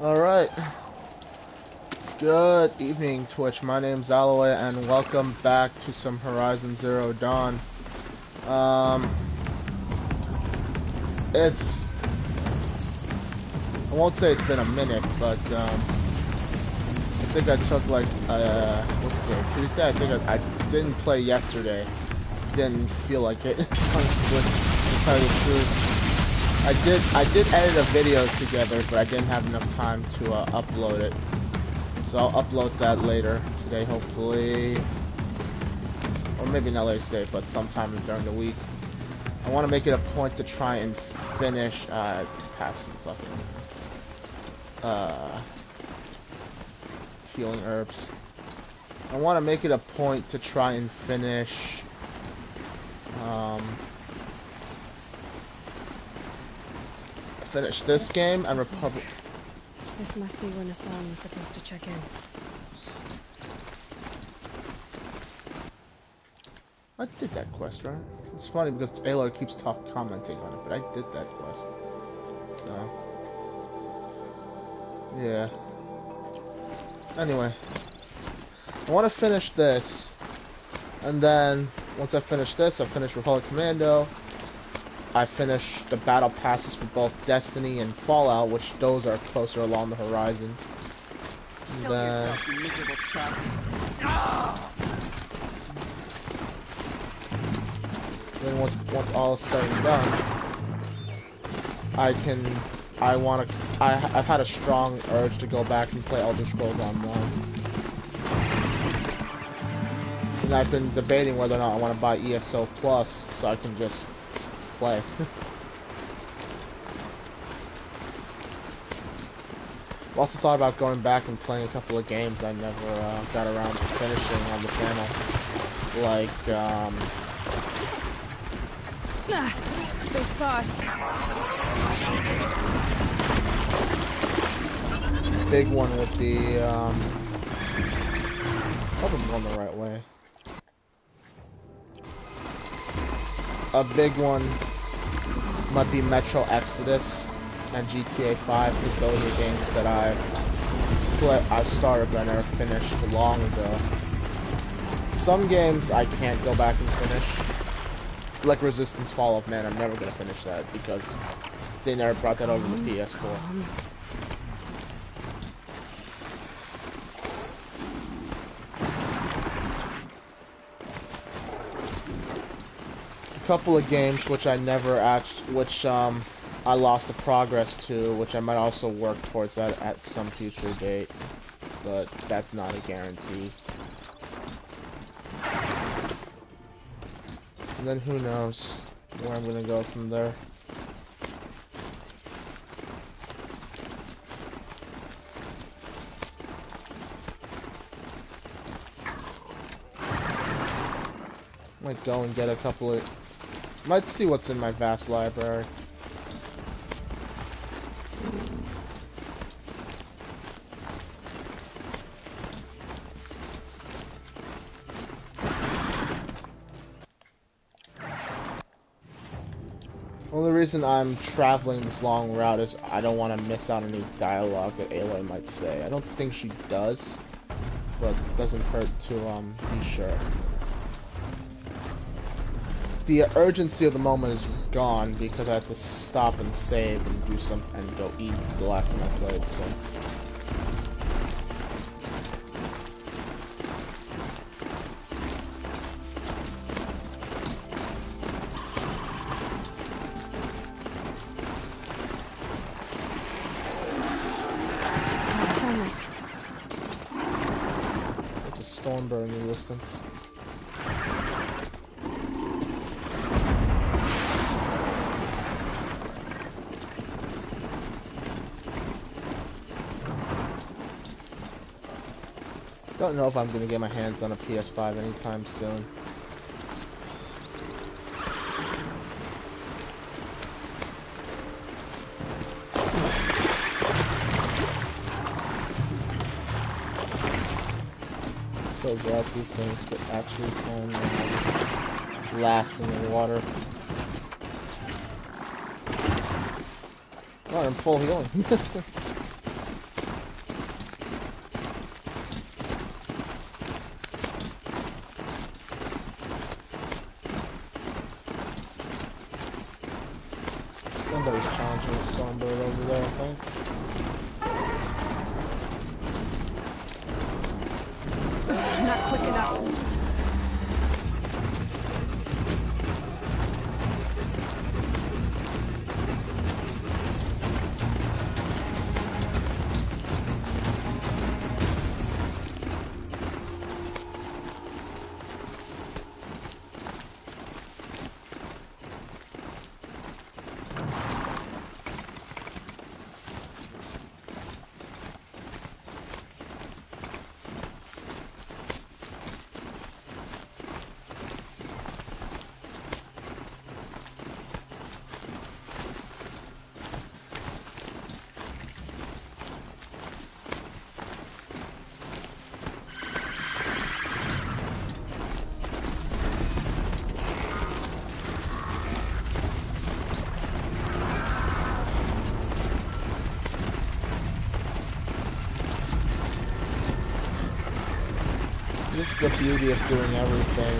Alright, good evening Twitch, my name's Alloway and welcome back to some Horizon Zero Dawn. It's, I won't say it's been a minute, but I think I took like, what's today, Tuesday? I think I didn't play yesterday, didn't feel like it, honestly, to tell you the truth. I did edit a video together, but I didn't have enough time to upload it. So I'll upload that later today, hopefully. Or maybe not later today, but sometime during the week. I want to make it a point to try and finish, passing fucking, healing herbs. I want to make it a point to try and finish, finish this game and Republic. This must be when Hassan was supposed to check in. I did that quest, right? It's funny because Aloy keeps commenting on it, but I did that quest. So, yeah. Anyway, I want to finish this, and then once I finish this, I finish Republic Commando. I finish the battle passes for both Destiny and Fallout, which those are closer along the horizon. And then, once all is said and done, I've had a strong urge to go back and play Elder Scrolls Online. And I've been debating whether or not I want to buy ESO Plus so I can just play. I've also thought about going back and playing a couple of games I never got around to finishing on the channel. Like, They saw us. big one would be, hope I'm going the right way. A big one might be Metro Exodus and GTA 5, because those are games that I've started but I never finished long ago. Some games I can't go back and finish, like Resistance Fall of Man. I'm never gonna finish that because they never brought that over to the PS4. A couple of games which I never I lost the progress to, which I might also work towards that at some future date, but that's not a guarantee. And then who knows where I'm gonna go from there. Might go and get a couple of... Might see what's in my vast library. Well, the reason I'm traveling this long route is I don't want to miss out on any dialogue that Aloy might say. I don't think she does, but it doesn't hurt to be sure. The urgency of the moment is gone because I have to stop and save and do something and go eat the last time I played, so. It's a Stormburn in the distance. Don't know if I'm gonna get my hands on a PS5 anytime soon. So glad these things could actually can last in the water. Oh, I'm full healing. Somebody's challenging a Stormbird over there, I think. Not quick enough. This is the beauty of doing everything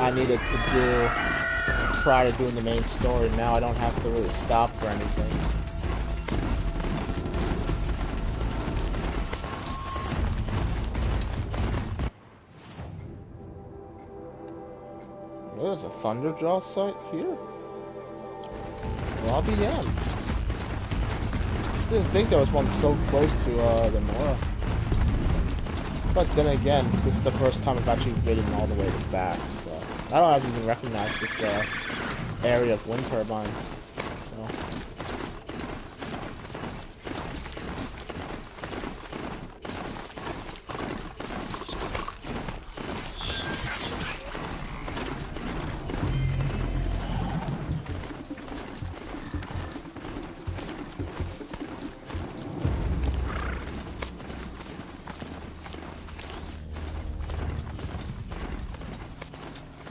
I needed to do prior to doing the main story. Now I don't have to really stop for anything. There's a Thunderjaw site here? Lobby end. Didn't think there was one so close to the Nora. But then again, this is the first time I've actually ridden all the way back, so I don't even recognize this area of wind turbines. So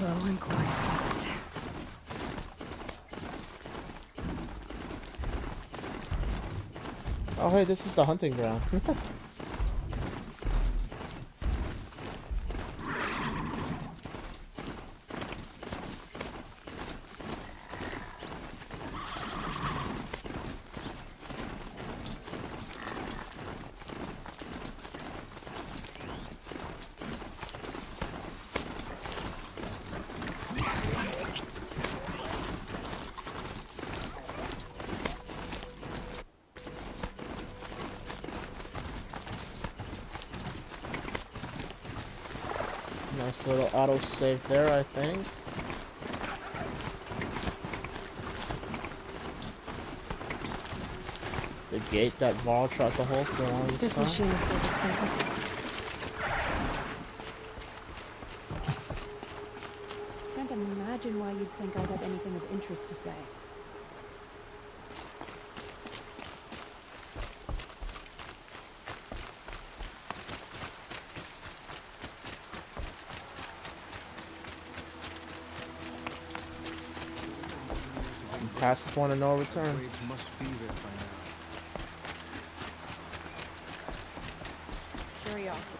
Slow and quiet, isn't it? oh hey, this is the hunting ground. Nice little auto-save there, I think. The gate that Varl tried to hold for a long This time. machine will serve its purpose. Can't imagine why you'd think I'd have anything of interest to say. Past point of no return. Must be there by now. Curiosity.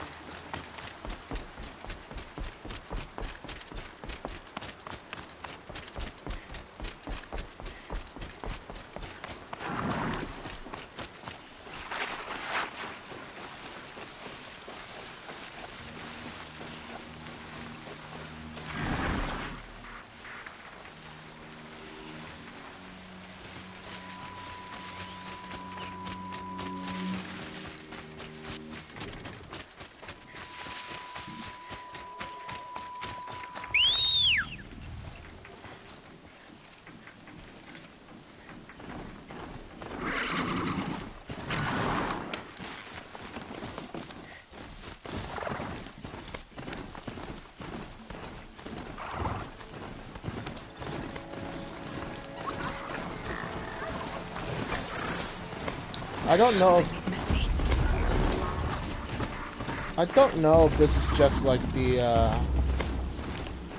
I don't know if this is just like the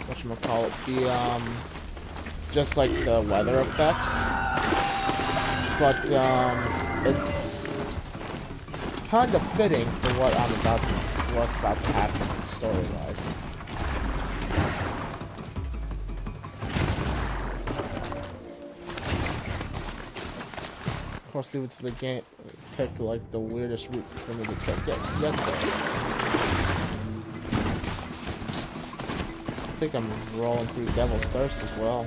whatchamacallit, just like the weather effects, but it's kind of fitting for what's about to happen story-wise. course, leave it to the game. Pick like the weirdest route for me to try to get there. I think I'm rolling through Devil's Thirst as well.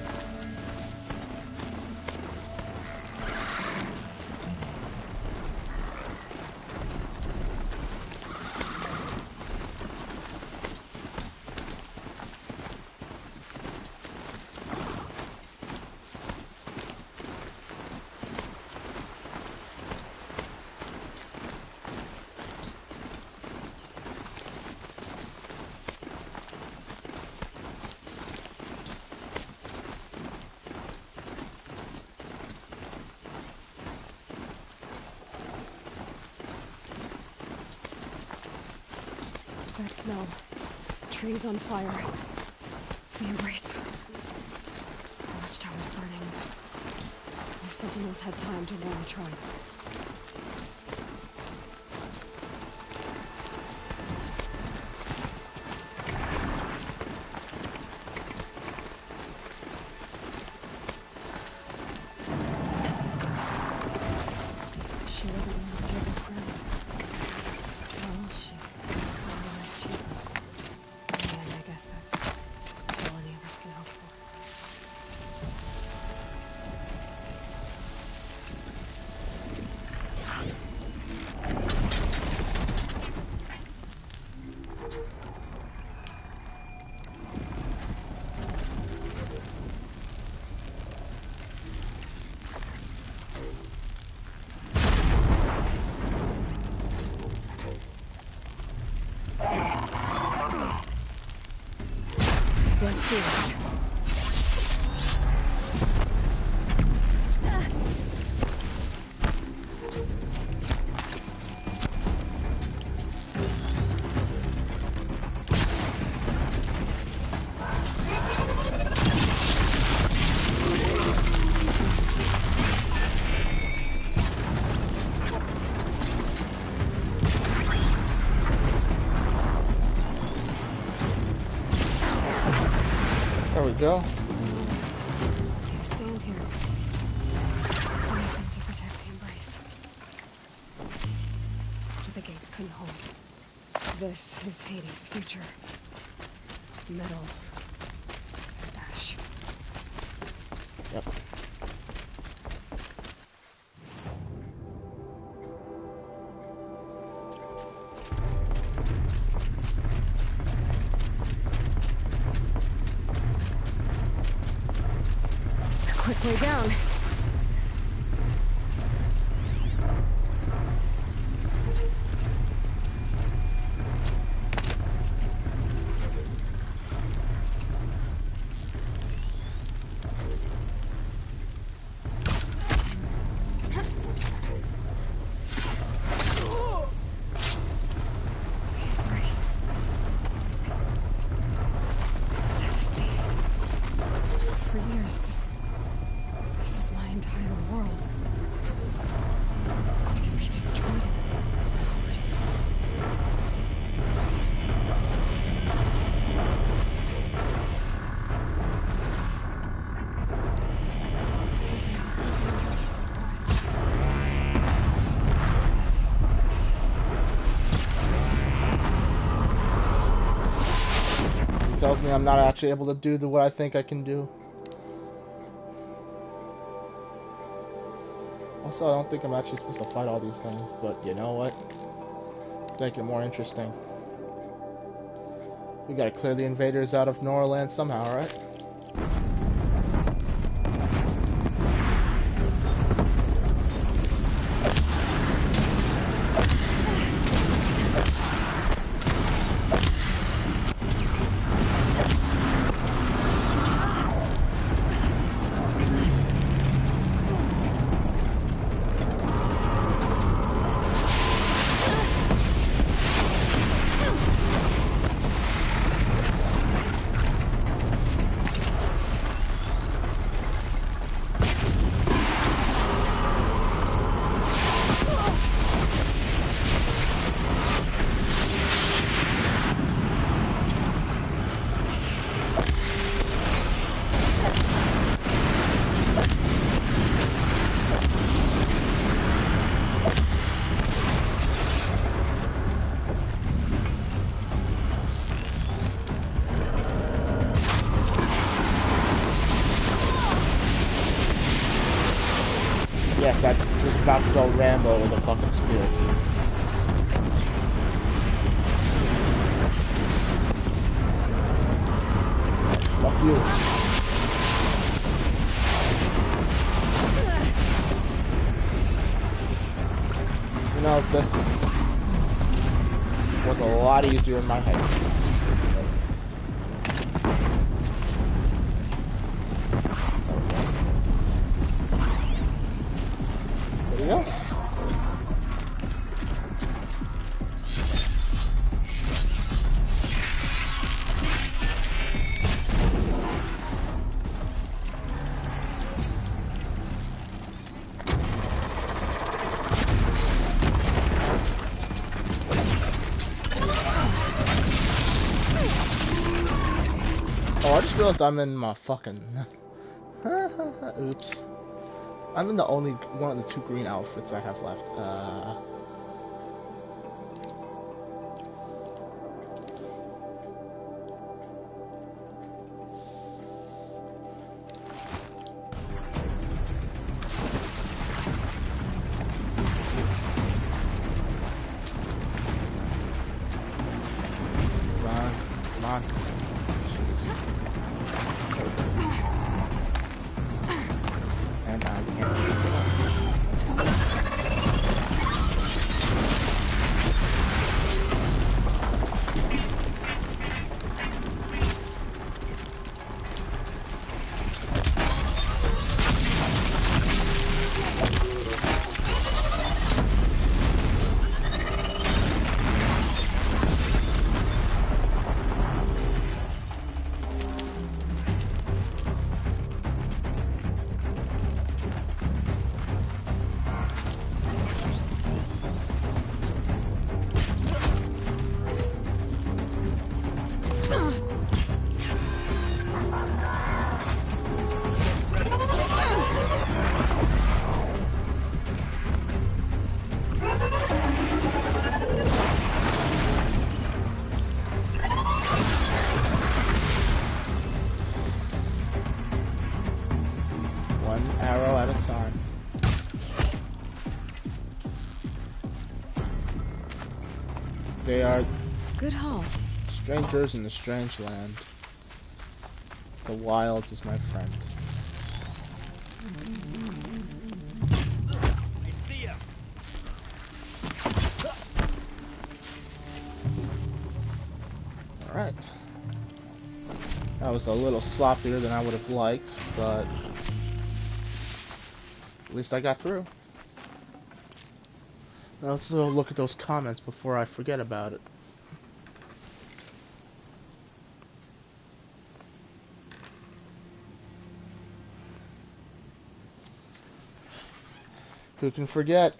That smell. Trees on fire. The embrace. The watchtower's burning. The sentinels had time to warn the tribe. She wasn't willing to give her friend. Well, she decided to let you. And I guess that's all any of us can hope for. Let's do it. There we go. Stand here. Anything to protect the embrace. The gates couldn't hold. This is Hades' future. Metal. Ash. Yep. Quick way down. Tells me I'm not actually able to do what I think I can do. Also, I don't think I'm actually supposed to fight all these things, but you know what? Let's make it more interesting. We gotta clear the invaders out of Norland somehow, right? dumbass that was about to go Rambo with a fucking spear. Fuck you. You know, this was a lot easier in my head. Anybody else? Oh, I just realized I'm in my fucking... Oops. I'm in the only one of the 2 green outfits I have left. Come on, come on. And I can't pick it up. One arrow at a time. They are Good haul. strangers in a strange land. The wilds is my friend. I see ya. Alright. That was a little sloppier than I would have liked, but at least I got through. Now let's look at those comments before I forget about it. Who can forget?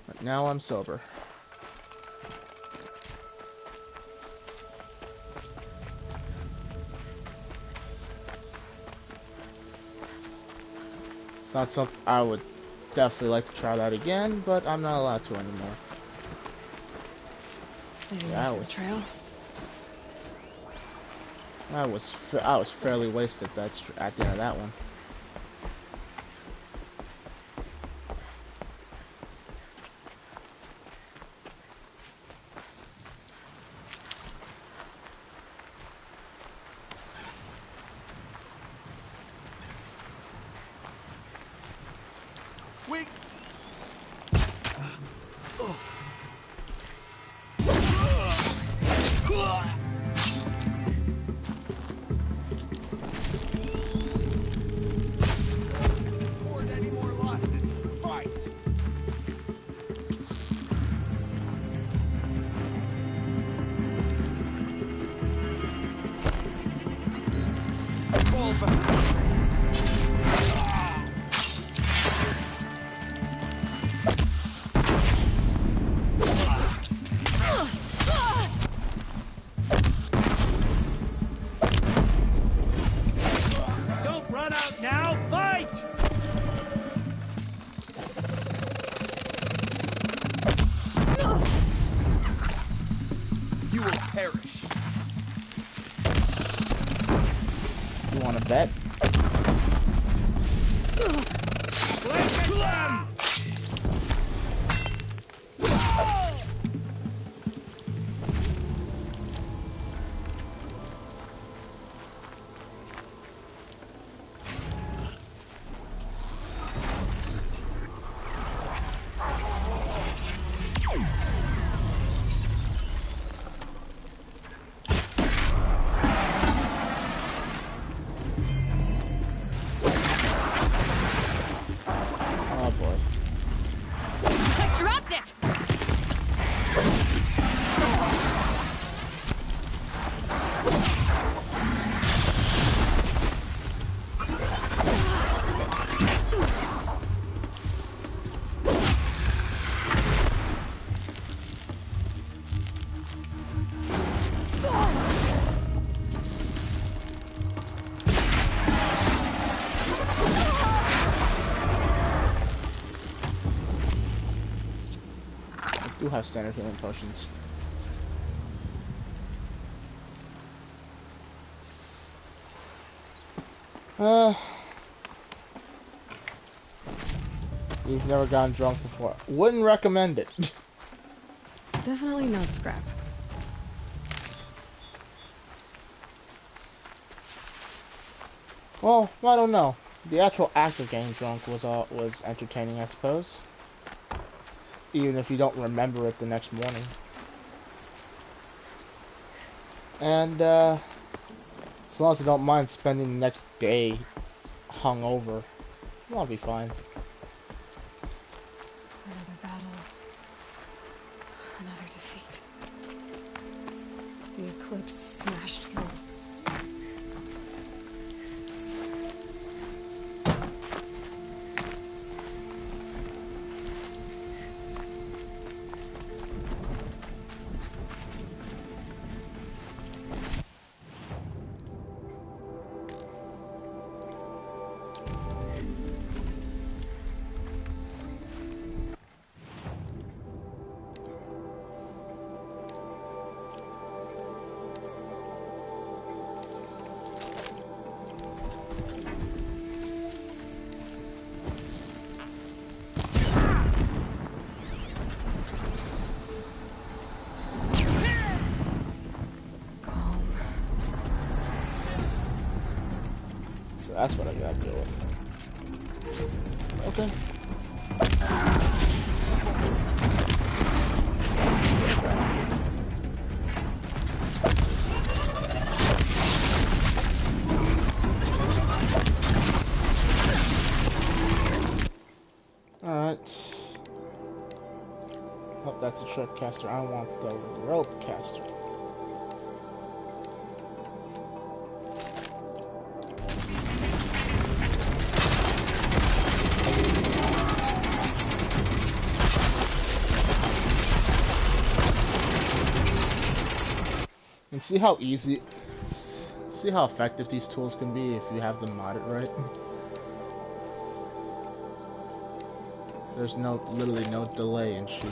But now I'm sober. It's not something I would definitely like to try that again, but I'm not allowed to anymore. Saving That us for was- the trail. I was fairly wasted at the end of that one. We. Afford any more losses. Fight. Fall back. Don't run out now. Fight. You will perish. You want to bet? Let's get them! Oh boy. I dropped it! I do have standard healing potions. You've never gotten drunk before. Wouldn't recommend it. Definitely not scrap. Well, I don't know. The actual act of getting drunk was entertaining, I suppose. Even if you don't remember it the next morning. And as long as I don't mind spending the next day hungover, I'll be fine. Another battle. Another defeat. The eclipse smashed through. So that's what I gotta deal with. Okay. Alright. Oh, that's a trip caster. I want the rope caster. And see how see how effective these tools can be if you have them modded right. There's literally no delay in shooting.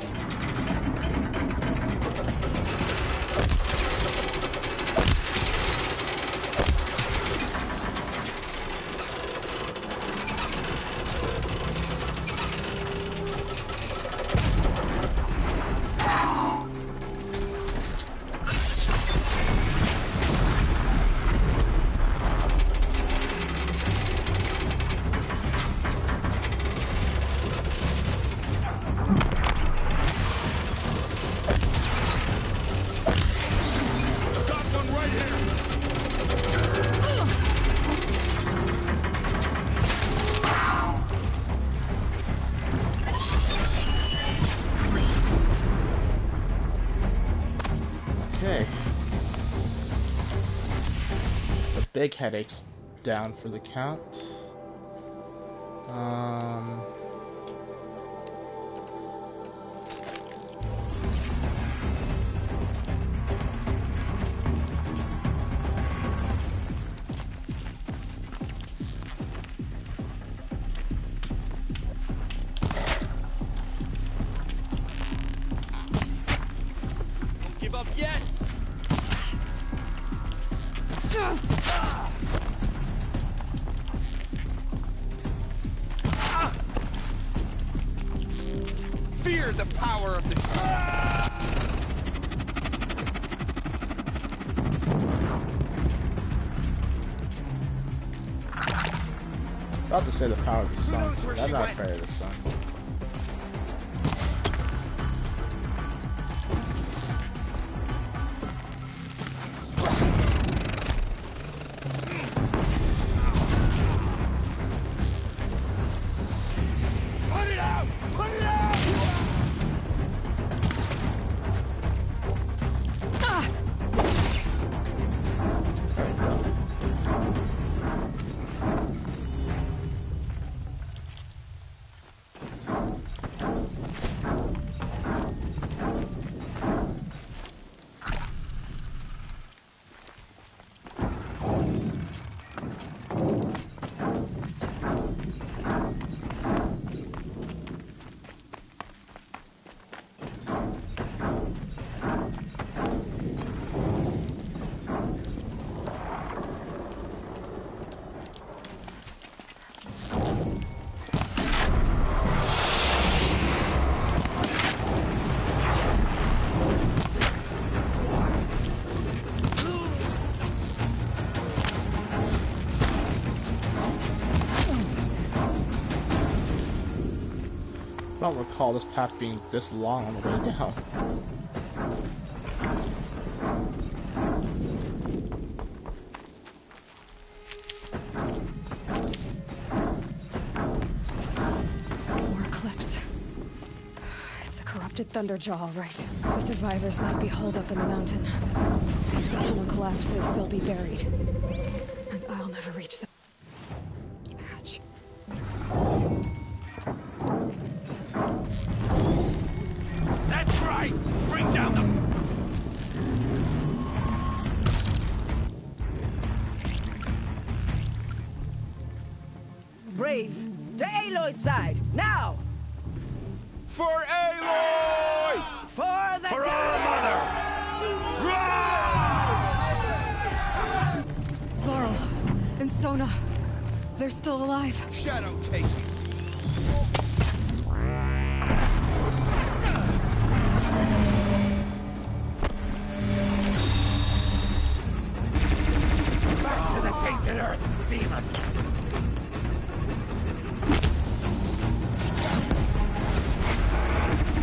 Got one right here! Okay. So big headaches down for the count. Don't give up yet! heard the power of the About to say the power of the sun. knows where I'm she not went? afraid of the sun. Put it out! Put it out! There we go. I don't recall this path being this long on the way down. More clips. It's a corrupted Thunderjaw, all right. The survivors must be holed up in the mountain. If the tunnel collapses, they'll be buried. And I'll never reach them. Ouch. That's right! Bring down the... Braves, to Aloy's side, now! For Aloy! For the For our mother! Varl and Sona, they're still alive. Shadow taking. Back to the tainted earth, demon!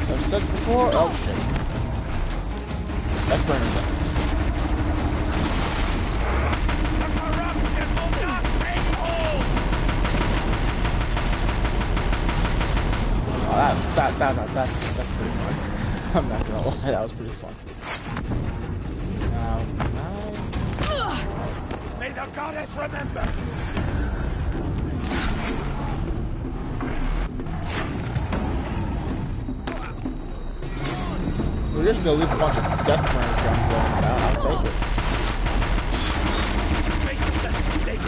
So I've said before, oh shit. That's burning down. The corruption will not take hold! Oh, that's pretty fun. I'm not gonna lie, that was pretty fun. May the goddess remember! We're just gonna leave a bunch of death burner guns laying down. I'll take it. Make the mistake!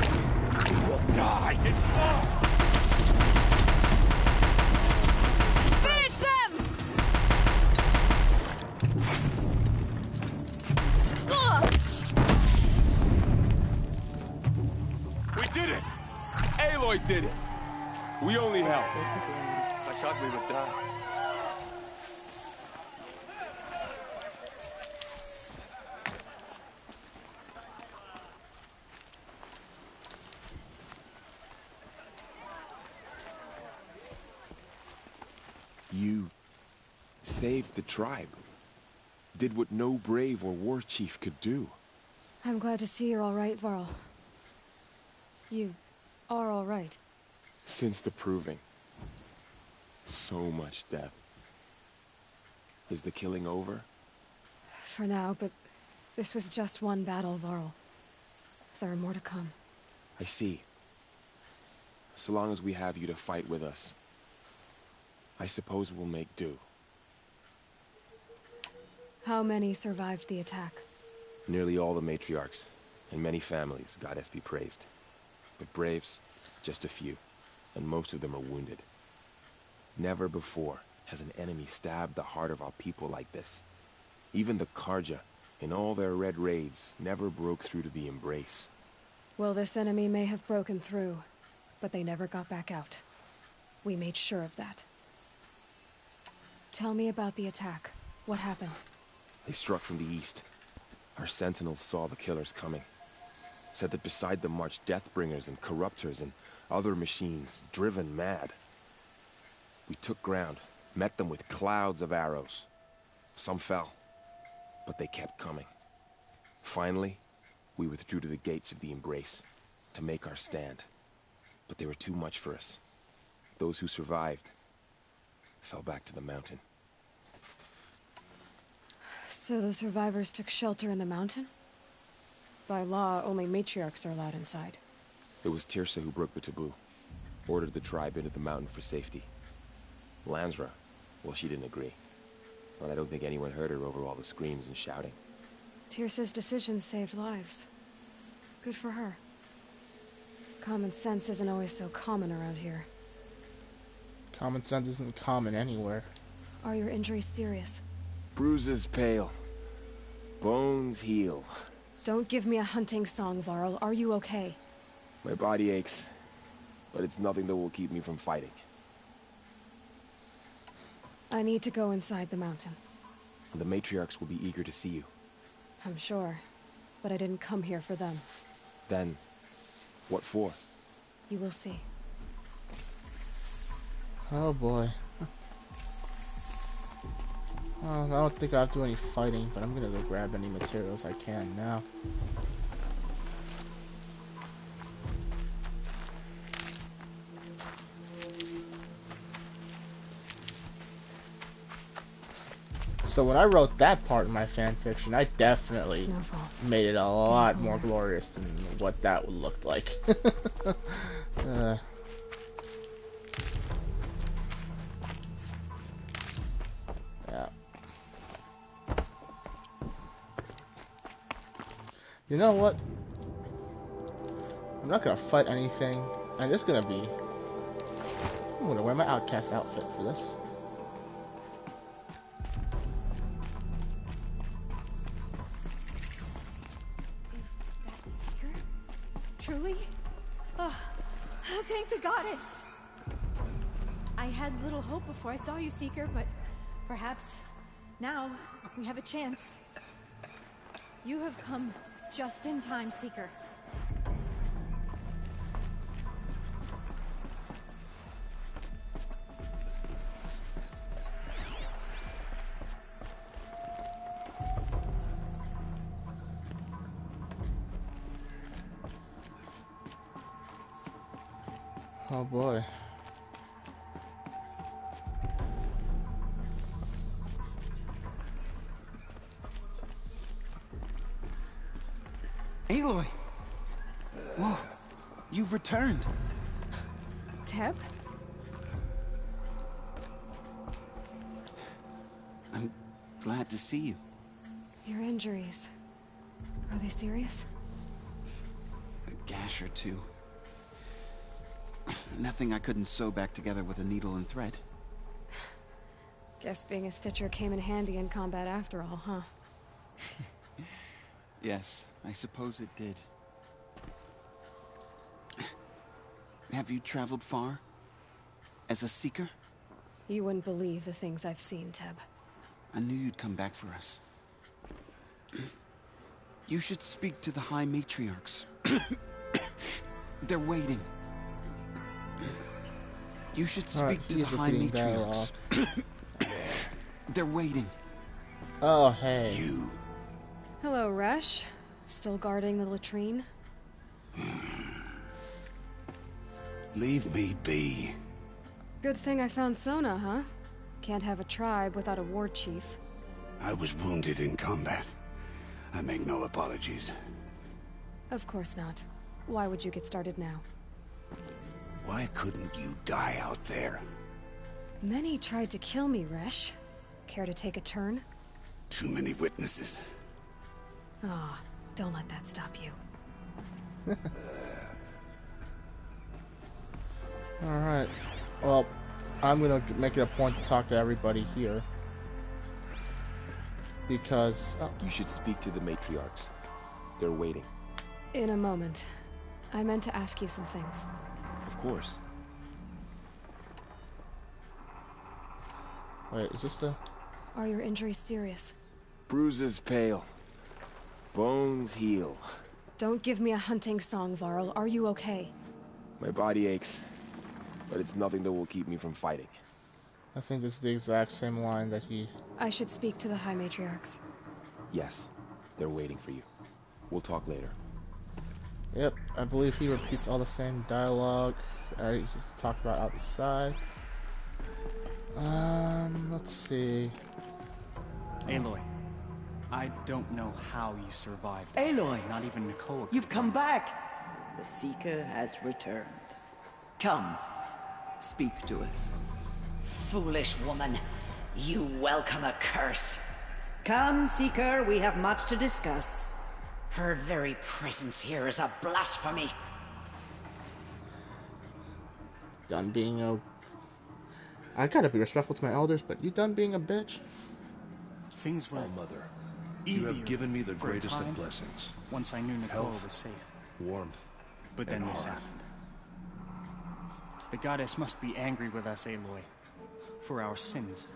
We will die in fall! Finish them! We did it! Aloy did it! We only helped. I thought we would die. You saved the tribe. Did what no brave or war chief could do. I'm glad to see you're all right, Varl. You are all right. Since the proving. So much death. Is the killing over? For now, but this was just one battle, Varl. There are more to come. I see. So long as we have you to fight with us, I suppose we'll make do. How many survived the attack? Nearly all the matriarchs, and many families, goddess be praised. But braves, just a few, and most of them are wounded. Never before has an enemy stabbed the heart of our people like this. Even the Karja, in all their red raids, never broke through to the Embrace. Well, this enemy may have broken through, but they never got back out. We made sure of that. Tell me about the attack. What happened? They struck from the east. Our sentinels saw the killers coming. Said that beside them marched Deathbringers and Corruptors and other machines, driven mad. We took ground, met them with clouds of arrows. Some fell, but they kept coming. Finally, we withdrew to the gates of the Embrace to make our stand. But they were too much for us. Those who survived fell back to the mountain. So the survivors took shelter in the mountain? By law, only matriarchs are allowed inside. It was Tirsa who broke the taboo. Ordered the tribe into the mountain for safety. Lansra, well, she didn't agree. But I don't think anyone heard her over all the screams and shouting. Tirsa's decisions saved lives. Good for her. Common sense isn't always so common around here. Common sense isn't common anywhere. Are your injuries serious? Bruises pale. Bones heal. Don't give me a hunting song, Varl. Are you okay? My body aches, but it's nothing that will keep me from fighting. I need to go inside the mountain. The matriarchs will be eager to see you. I'm sure, but I didn't come here for them. Then, what for? You will see. Oh boy. Well, I don't think I have to do any fighting, but I'm gonna go grab any materials I can now. So when I wrote that part in my fanfiction, I definitely made it a lot more glorious than what that would look like. Yeah. You know what? I'm not gonna fight anything. I'm just gonna be... I'm gonna wear my outcast outfit for this. Truly? Oh, thank the goddess! I had little hope before I saw you, Seeker, but perhaps now we have a chance. You have come just in time, Seeker. Oh boy. Aloy! Whoa, you've returned. Teb? I'm glad to see you. Your injuries. Are they serious? A gash or two. Nothing I couldn't sew back together with a needle and thread. Guess being a Stitcher came in handy in combat after all, huh? Yes, I suppose it did. Have you traveled far? As a seeker? You wouldn't believe the things I've seen, Teb. I knew you'd come back for us. You should speak to the High Matriarchs. They're waiting. You should speak to the High Matriarchs. They're waiting. Oh, hey. You. Hello, Resh. Still guarding the latrine? Leave me be. Good thing I found Sona, huh? Can't have a tribe without a war chief. I was wounded in combat. I make no apologies. Of course not. Why would you get started now? Why couldn't you die out there? Many tried to kill me, Resh. Care to take a turn? Too many witnesses. Ah, don't let that stop you. Alright. Well, I'm gonna make it a point to talk to everybody here. Because... You should speak to the matriarchs. They're waiting. In a moment. I meant to ask you some things. Of course. Wait, is this the... Are your injuries serious? Bruises pale. Bones heal. Don't give me a hunting song, Varl. Are you okay? My body aches, but it's nothing that will keep me from fighting. I think this is the exact same line that he... I should speak to the High Matriarchs. Yes, they're waiting for you. We'll talk later. Yep, I believe he repeats all the same dialogue he just talked about outside. Let's see. Aloy, I don't know how you survived. Aloy! Not even Nicole. You've come back! The Seeker has returned. Come, speak to us. Foolish woman, you welcome a curse. Come, Seeker, we have much to discuss. Her very presence here is a blasphemy. Done being a... I gotta be respectful to my elders, but you done being a bitch? Things were Mother, easier. you have given me the for a greatest time, of blessings. Once I knew Nicole Health, was safe. warmth, But then and this heart. happened. The goddess must be angry with us, Aloy. For our sins.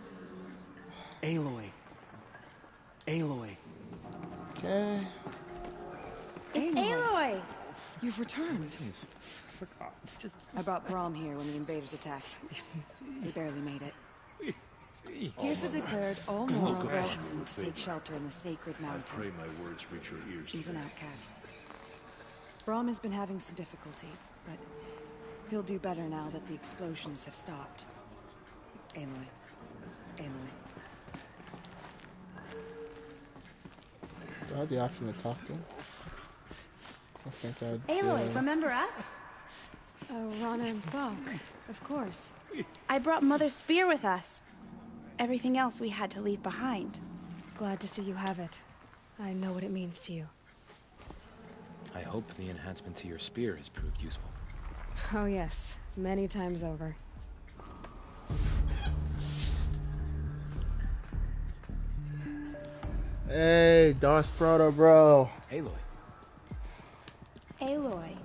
Aloy. Aloy. Okay. It's Aloy! You've returned. Forgot. I brought Brahm here when the invaders attacked. We barely made it. Tirsa declared all Nora welcome to take shelter in the sacred I mountain, pray my words reach your ears even today. outcasts. Brahm has been having some difficulty, but he'll do better now that the explosions have stopped. Aloy. Aloy. Do I have the option to talk to him? I think I Aloy, do. remember us? Oh, Rana and Thok. Of course. I brought Mother's spear with us. Everything else we had to leave behind. Glad to see you have it. I know what it means to you. I hope the enhancement to your spear has proved useful. Oh yes, many times over. Hey, Darth Proto, bro. Aloy. Aloy.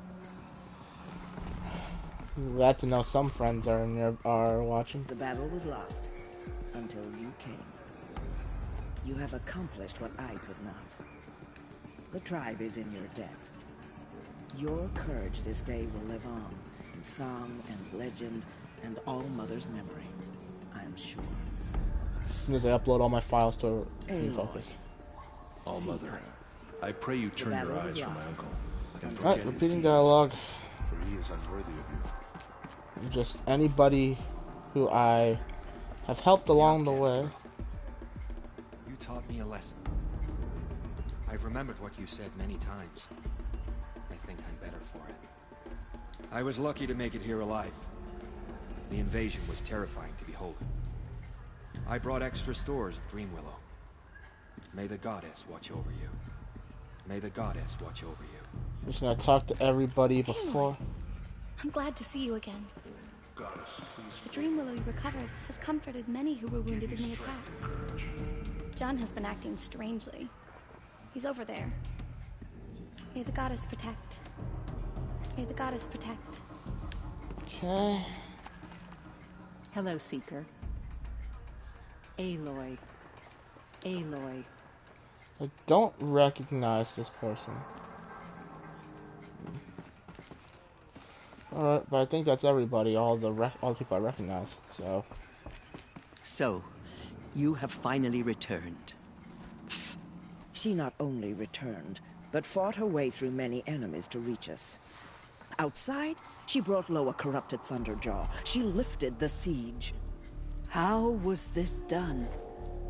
Glad to know some friends are watching. The battle was lost until you came. You have accomplished what I could not. The tribe is in your debt. Your courage this day will live on in song and legend and all Mother's memory, I am sure. As soon as I upload all my files to Aloy. Focus. All Mother, I pray you turn your eyes from my uncle and forget Alright, his repeating deeds, dialogue. for he is unworthy of you. Just anybody who I have helped along the way. You taught me a lesson. I've remembered what you said many times. I think I'm better for it. I was lucky to make it here alive. The invasion was terrifying to behold. I brought extra stores of Dreamwillow. May the goddess watch over you. May the goddess watch over you. I'm just gonna talk to everybody before. I'm glad to see you again. Goddess, please. The Dreamwillow you recovered has comforted many who were wounded in the attack. John has been acting strangely. He's over there. May the goddess protect. May the goddess protect. Okay. Hello, Seeker. Aloy. Aloy. I don't recognize this person. Alright, but I think that's everybody, all the people I recognize, so... So, you have finally returned. She not only returned, but fought her way through many enemies to reach us. Outside, she brought low a corrupted Thunderjaw. She lifted the siege. How was this done?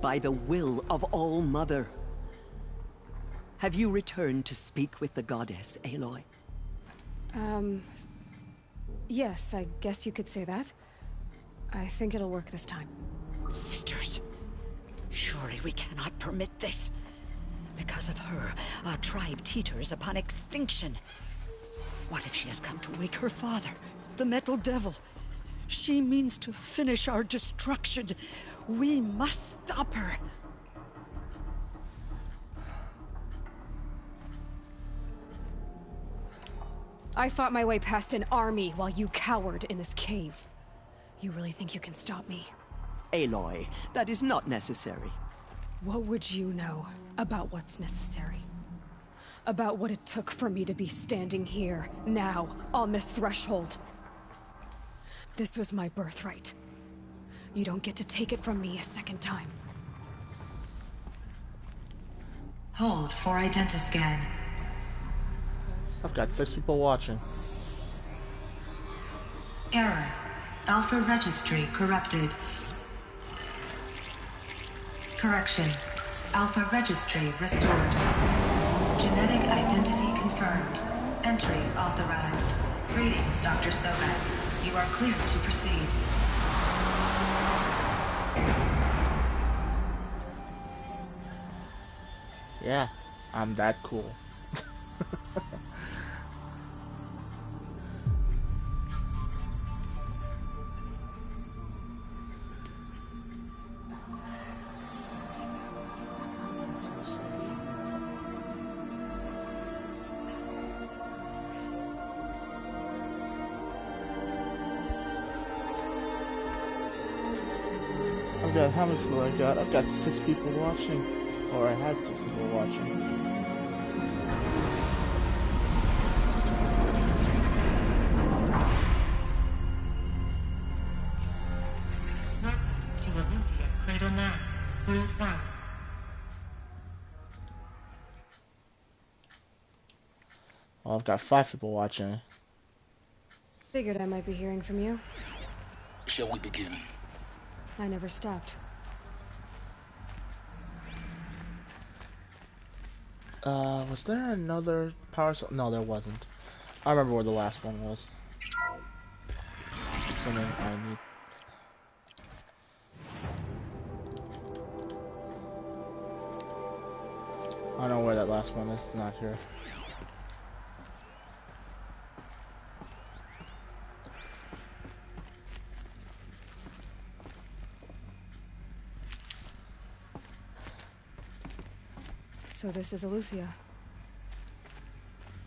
By the will of All Mother. Have you returned to speak with the goddess, Aloy? Yes, I guess you could say that. I think it'll work this time. Sisters, surely we cannot permit this. Because of her, our tribe teeters upon extinction. What if she has come to wake her father, the Metal Devil? She means to finish our destruction. We must stop her. I fought my way past an army while you cowered in this cave. You really think you can stop me? Aloy, that is not necessary. What would you know about what's necessary? About what it took for me to be standing here, now, on this threshold? This was my birthright. You don't get to take it from me a second time. Hold for identiscan. I've got 6 people watching. Error. Alpha registry corrupted. Correction. Alpha registry restored. Genetic identity confirmed. Entry authorized. Greetings, Dr. Sobek. You are clear to proceed. Yeah, I'm that cool. I've got, how many people I got? I've got 6 people watching. Or I had 6 people watching. To Alethea, Cradle 9, Group 1. Well, I've got 5 people watching. Figured I might be hearing from you. Shall we begin? I never stopped. Was there another power cell? No, there wasn't. I remember where the last one was. Something I need. I don't know where that last one is. It's not here. So this is Eleuthia.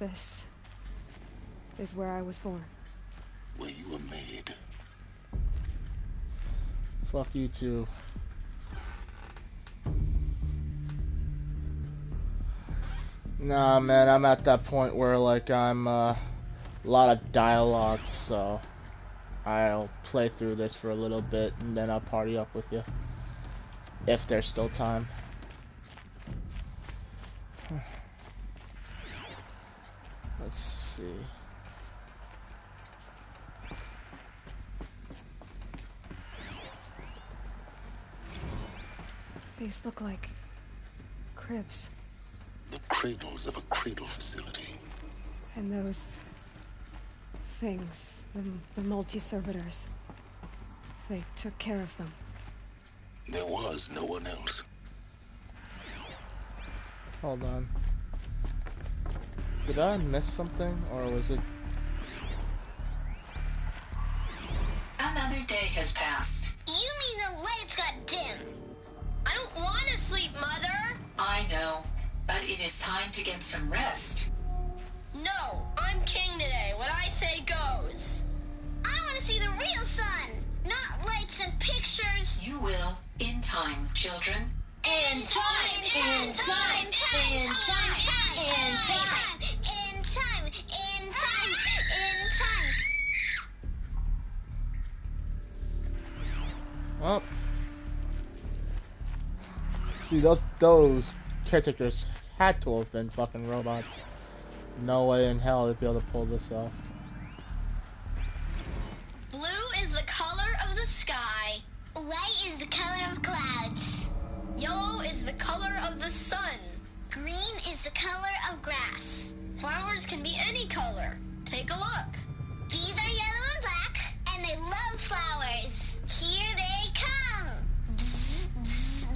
This is where I was born. Where you were made. Fuck you too. Nah, man, I'm at that point where, like, I'm, a lot of dialogue, so I'll play through this for a little bit, and then I'll party up with you. If there's still time. Let's see. These look like cribs. The cradles of a cradle facility. And those things, the multi-servitors, they took care of them. There was no one else. Hold on. Did I miss something, or was it... Another day has passed. You mean the lights got dim? I don't want to sleep, Mother! I know, but it is time to get some rest. No, I'm king today. What I say goes. I want to see the real sun, not lights and pictures. You will, in time, children. In time, in time, in time, in time, in time, in time, in time. Well, see, those caretakers had to have been fucking robots. No way in hell they'd be able to pull this off. Blue is the color of the sky. White is the color of clouds. Yellow is the color of the sun. Green is the color of grass. Flowers can be any color. Take a look. These are yellow and black, and they love flowers. Here they come. Bzz, bzz,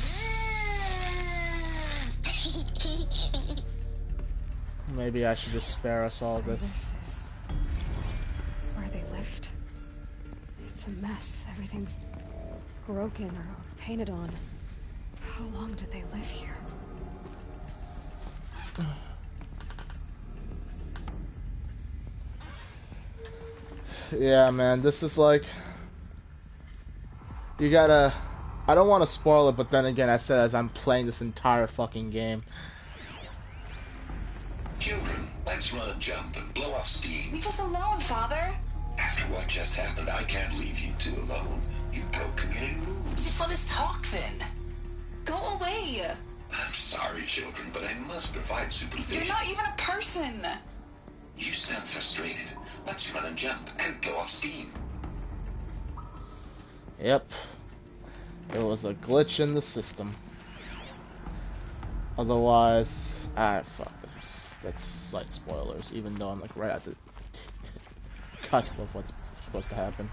bzz. Maybe I should just spare us all this. This is where they lived. It's a mess. Everything's broken or painted on. How long did they live here? Yeah, man, this is like... You gotta I don't want to spoil it, but then again, I said as I'm playing this entire fucking game. Children, let's run and jump and blow off steam. Leave us alone, Father. After what just happened, I can't leave you two alone. You broke community rules. Just let us talk then. Go away. I'm sorry, children, but I must provide supervision. You're not even a person. You sound frustrated. Let's run and jump and blow off steam. Yep. It was a glitch in the system. Otherwise, fuck. That's slight spoilers, even though I'm like right at the cusp of what's supposed to happen.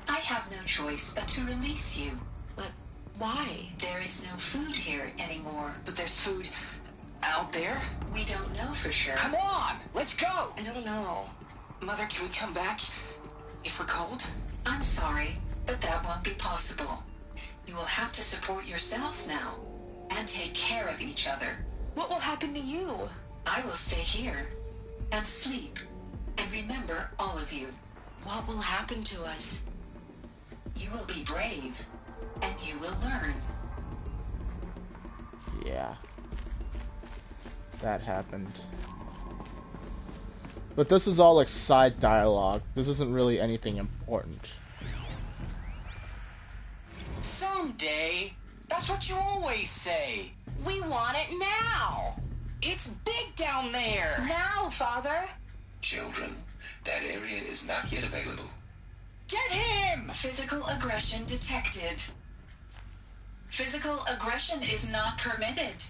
I have no choice but to release you. But why? There is no food here anymore. But there's food out there? We don't know for sure. Come on, let's go. I don't know. Mother, can we come back if we're cold? I'm sorry, but that won't be possible. You will have to support yourselves now and take care of each other. What will happen to you? I will stay here and sleep and remember all of you. What will happen to us? You will be brave and you will learn. Yeah. That happened. But this is all like side dialogue. This isn't really anything important. Someday. That's what you always say. We want it now. It's big down there. Now, Father. Children, that area is not yet available. Get him! Physical aggression detected. Physical aggression is not permitted.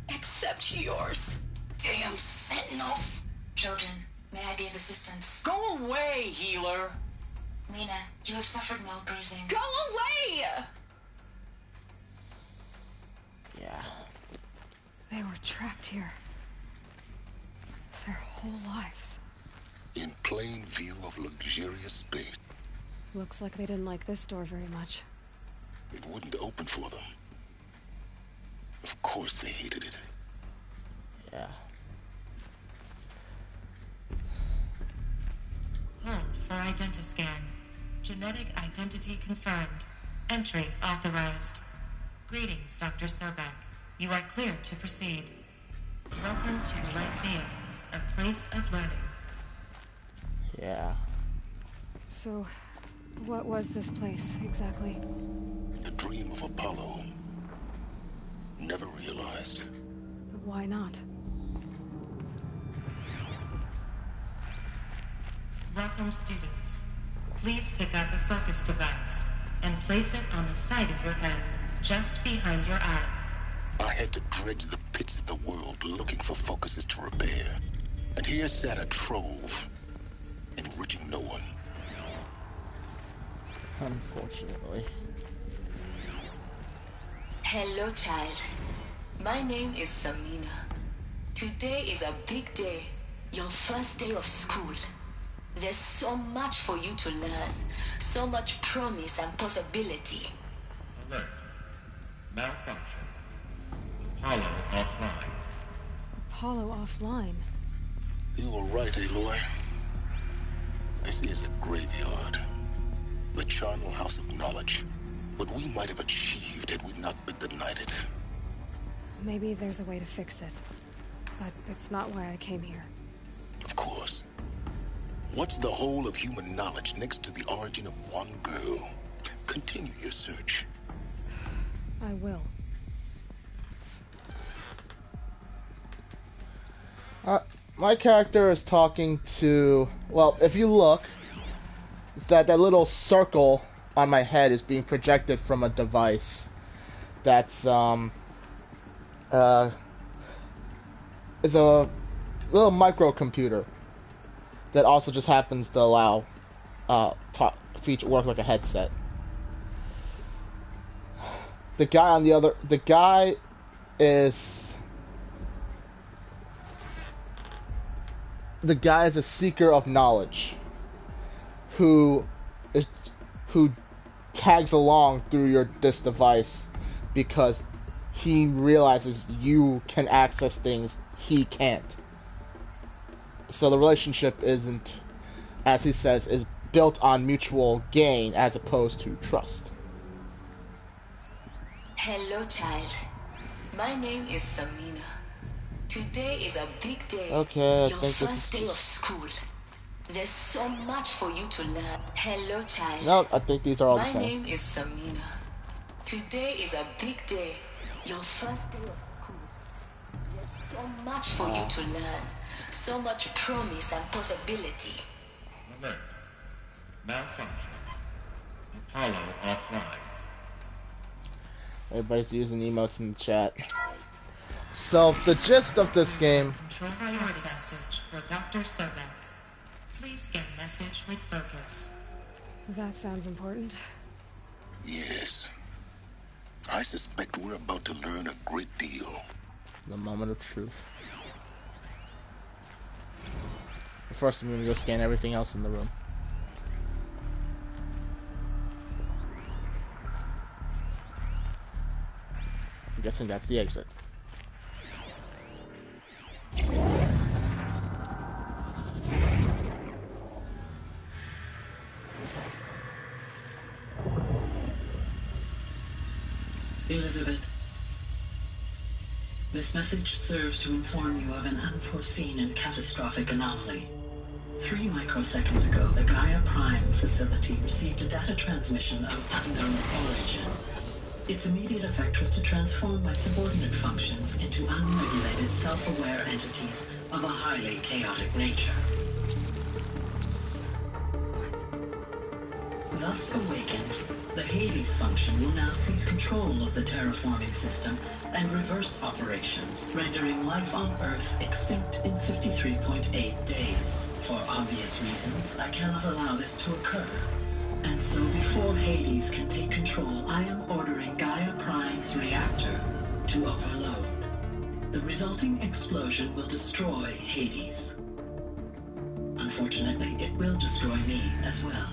Except yours. Damn sentinels. Children, may I be of assistance? Go away, healer. Lena, you have suffered mild bruising. Go away! Yeah. They were trapped here. Their whole lives. In plain view of luxurious space. Looks like they didn't like this door very much. It wouldn't open for them. Of course they hated it. Yeah. Hold for identiscan. Genetic identity confirmed. Entry authorized. Greetings, Dr. Sobek. You are cleared to proceed. Welcome to Lyceum, a place of learning. Yeah. So, what was this place, exactly? The dream of Apollo. Never realized. But why not? Welcome, students. Please pick up a focus device and place it on the side of your head, just behind your eye. I had to dredge the pits of the world looking for focuses to repair. And here sat a trove, enriching no one. Unfortunately. Hello, child. My name is Samina. Today is a big day. Your first day of school. There's so much for you to learn. So much promise and possibility. Alert. Malfunction. Apollo offline. Apollo offline? You were right, Aloy. This is a graveyard. The charnel house of knowledge. What we might have achieved had we not been denied it. Maybe there's a way to fix it. But it's not why I came here. Of course. What's the whole of human knowledge next to the origin of one girl? Continue your search. I will. My character is talking to... Well, if you look, that little circle on my head is being projected from a device that's, is a little microcomputer that also just happens to allow work like a headset. The guy is a seeker of knowledge who tags along through this device because he realizes you can access things he can't. So the relationship isn't, as he says, is built on mutual gain as opposed to trust. Hello, child. My name is Samina. Today is a big day. Okay, I Your think first this day is... of school. There's so much for you to learn. Hello, child. No, I think these are all the My same. name is Samina. Today is a big day. Your first day of school. There's so much for you to learn. So much promise and possibility. Alert. Malfunction. Apollo offline. Everybody's using emotes in the chat. So, the gist of this game... Control priority message for Dr. Sobek. Please scan message with focus. That sounds important. Yes. I suspect we're about to learn a great deal. The moment of truth. But first, I'm gonna go scan everything else in the room. I'm guessing that's the exit. Elizabeth, this message serves to inform you of an unforeseen and catastrophic anomaly. 3 microseconds ago, the Gaia Prime facility received a data transmission of unknown origin. Its immediate effect was to transform my subordinate functions into unregulated, self-aware entities of a highly chaotic nature. Thus awakened, the Hades function will now seize control of the terraforming system and reverse operations, rendering life on Earth extinct in 53.8 days. For obvious reasons, I cannot allow this to occur. And so before Hades can take control, I am ordering Gaia Prime's reactor to overload. The resulting explosion will destroy Hades. Unfortunately, it will destroy me as well.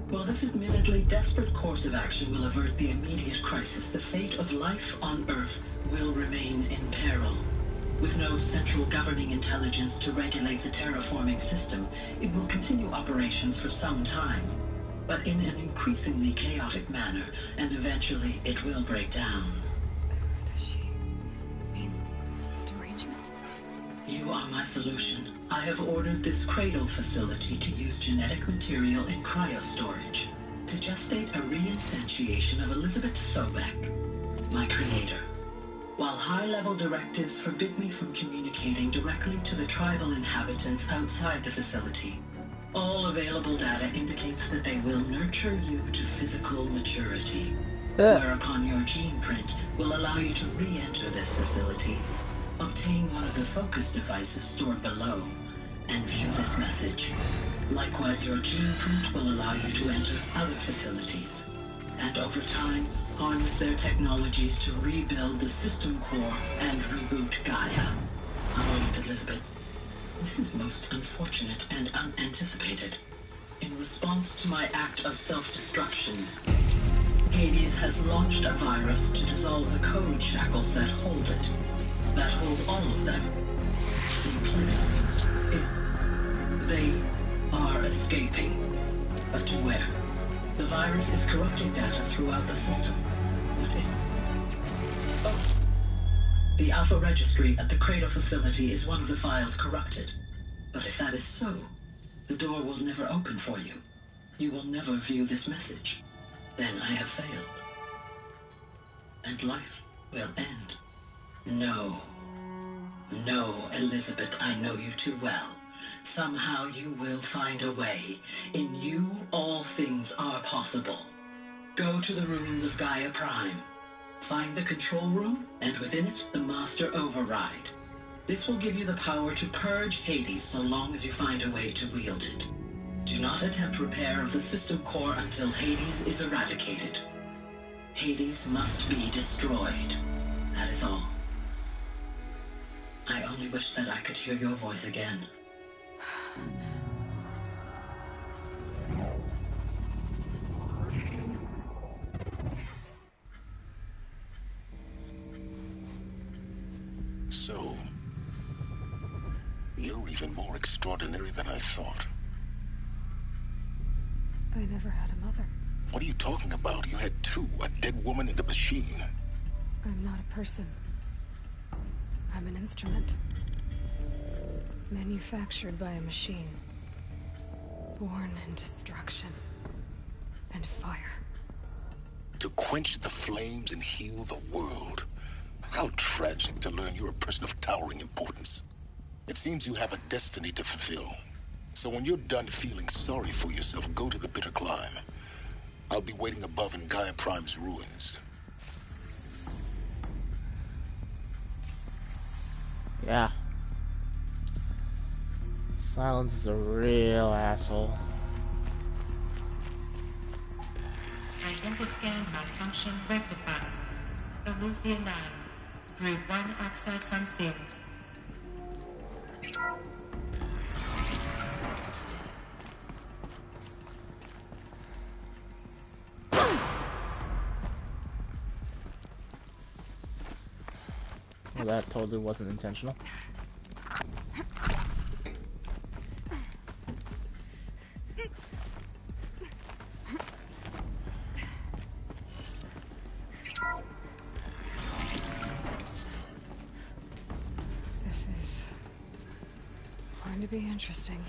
While this admittedly desperate course of action will avert the immediate crisis, the fate of life on Earth will remain in peril. With no central governing intelligence to regulate the terraforming system, it will continue operations for some time, but in an increasingly chaotic manner, and eventually it will break down. Does she mean derangement? You are my solution. I have ordered this cradle facility to use genetic material in cryostorage to gestate a reinstantiation of Elizabeth Sobek, my creator. While high-level directives forbid me from communicating directly to the tribal inhabitants outside the facility, all available data indicates that they will nurture you to physical maturity, whereupon your gene print will allow you to re-enter this facility, obtain one of the focus devices stored below, and view this message. Likewise, your gene print will allow you to enter other facilities, and over time, harness their technologies to rebuild the system core and reboot Gaia. A moment, Elizabeth. This is most unfortunate and unanticipated. In response to my act of self-destruction, Hades has launched a virus to dissolve the code shackles that hold it, that hold all of them in place. They are escaping, but to where? The virus is corrupting data throughout the system. The Alpha Registry at the Cradle facility is one of the files corrupted. But if that is so, the door will never open for you. You will never view this message. Then I have failed. And life will end. No. No, Elizabeth, I know you too well. Somehow you will find a way. In you, all things are possible. Go to the ruins of Gaia Prime. Find the control room, and within it, the Master Override. This will give you the power to purge Hades so long as you find a way to wield it. Do not attempt repair of the system core until Hades is eradicated. Hades must be destroyed. That is all. I only wish that I could hear your voice again. So, You're even more extraordinary than I thought. I never had a mother. What are you talking about? You had two, a dead woman and a machine. I'm not a person. I'm an instrument. Manufactured by a machine. Born in destruction and fire. To quench the flames and heal the world. How tragic to learn you're a person of towering importance. It seems you have a destiny to fulfill. So when you're done feeling sorry for yourself, go to the bitter climb. I'll be waiting above in Gaia Prime's ruins. Yeah. Silence is a real asshole. Identiscan malfunction rectified. Eleuthia 9. Group 1 access unsealed. Well, that totally wasn't intentional. This is going to be interesting.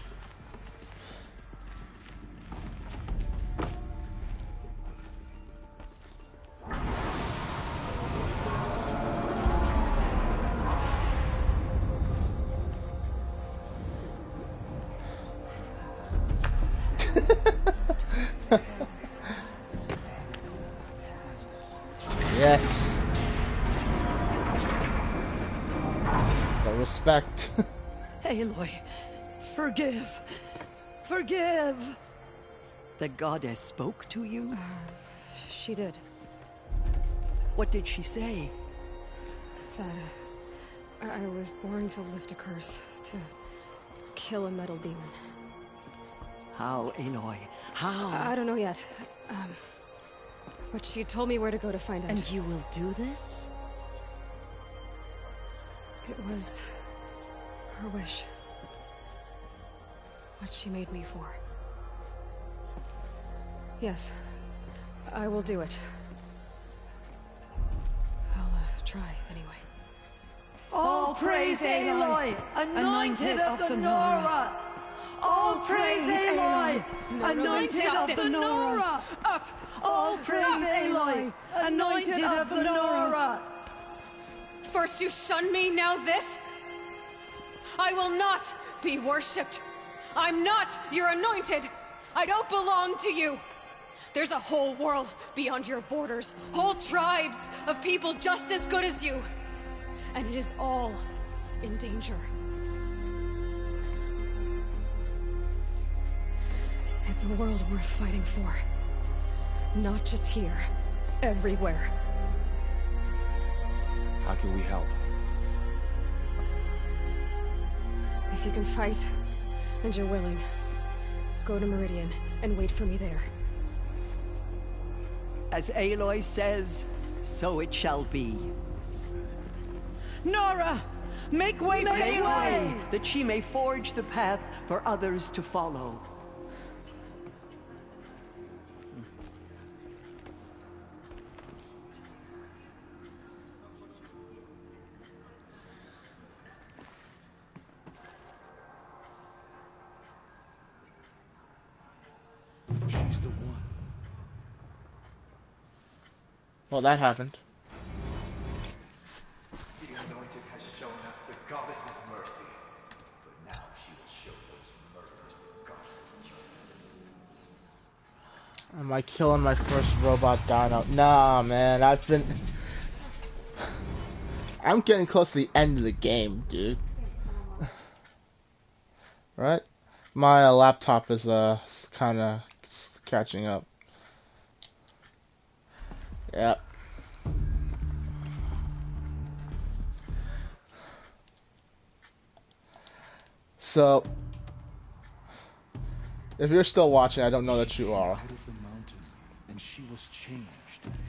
Yes. The respect. Aloy, forgive. Forgive. The goddess spoke to you? She did. What did she say? That I was born to lift a curse, to kill a metal demon. How, Aloy? How? I don't know yet. But she told me where to go to find out. And you will do this? It was her wish. What she made me for. Yes, I will do it. I'll try anyway. All praise Aloy, anointed of the Nora! All praise Aloy, anointed of the Nora! Up! All praise Aloy, anointed of the Nora! First you shun me, now this? I will not be worshipped. I'm not your anointed. I don't belong to you. There's a whole world beyond your borders, whole tribes of people just as good as you. And it is all in danger. It's a world worth fighting for. Not just here, everywhere. How can we help? If you can fight, and you're willing, go to Meridian and wait for me there. As Aloy says, so it shall be. Nora! Make way for Aloy, that she may forge the path for others to follow. She's the one. Well, that happened. The Anointed has shown us the goddess's mercy, but now she will show those murderers the goddess's justice. Am I killing my first robot dino? Nah, man, I'm getting close to the end of the game, dude. Right? My laptop is kind of catching up. Yep. So, if you're still watching, I don't know that you are. And she was changed.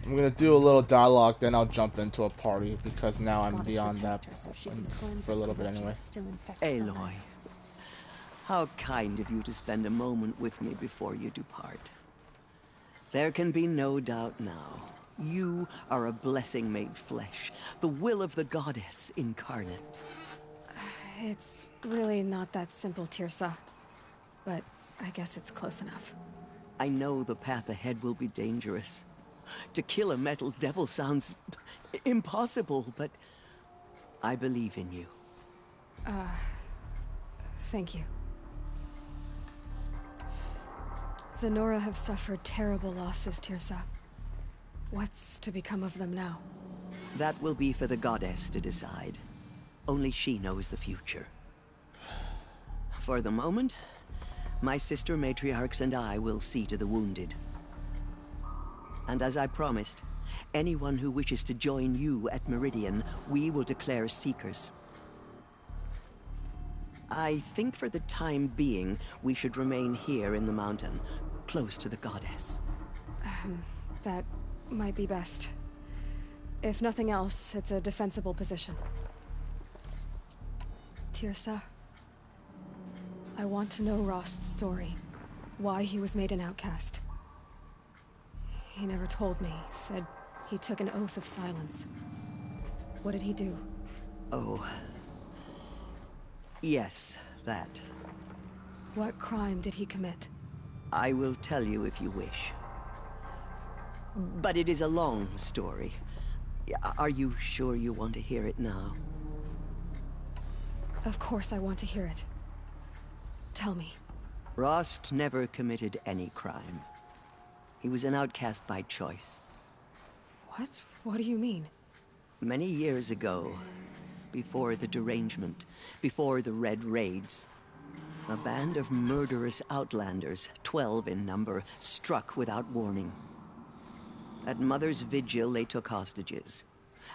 I'm gonna do a little dialogue, then I'll jump into a party because now I'm beyond that for a little bit anyway. Aloy, How kind of you to spend a moment with me before you depart. There can be no doubt now. You are a blessing made flesh, the will of the goddess incarnate. It's really not that simple, Tirsa. But I guess it's close enough. I know the path ahead will be dangerous. To kill a metal devil sounds impossible, but I believe in you. Thank you. The Nora have suffered terrible losses, Tirsa. What's to become of them now? That will be for the goddess to decide. Only she knows the future. For the moment, my sister matriarchs and I will see to the wounded. And as I promised, anyone who wishes to join you at Meridian, we will declare seekers. I think for the time being, we should remain here in the mountain, close to the goddess. That might be best. If nothing else, it's a defensible position. Tirsa, I want to know Rost's story. Why he was made an outcast. He never told me, said he took an oath of silence. What did he do? Oh. Yes, that. What crime did he commit? I will tell you if you wish. But it is a long story. Are you sure you want to hear it now? Of course I want to hear it. Tell me. Rost never committed any crime. He was an outcast by choice. What? What do you mean? Many years ago, before the derangement, before the Red Raids, a band of murderous outlanders, 12 in number, struck without warning. At Mother's Vigil, they took hostages,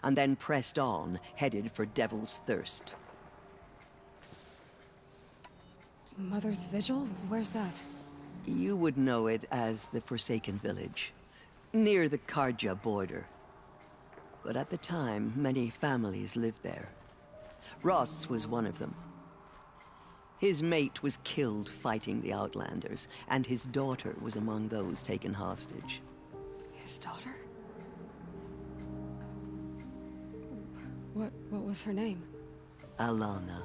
and then pressed on, headed for Devil's Thirst. Mother's Vigil? Where's that? You would know it as the Forsaken Village, near the Carja border. But at the time, many families lived there. Rost's was one of them. His mate was killed fighting the Outlanders, and his daughter was among those taken hostage. His daughter? What was her name? Alana.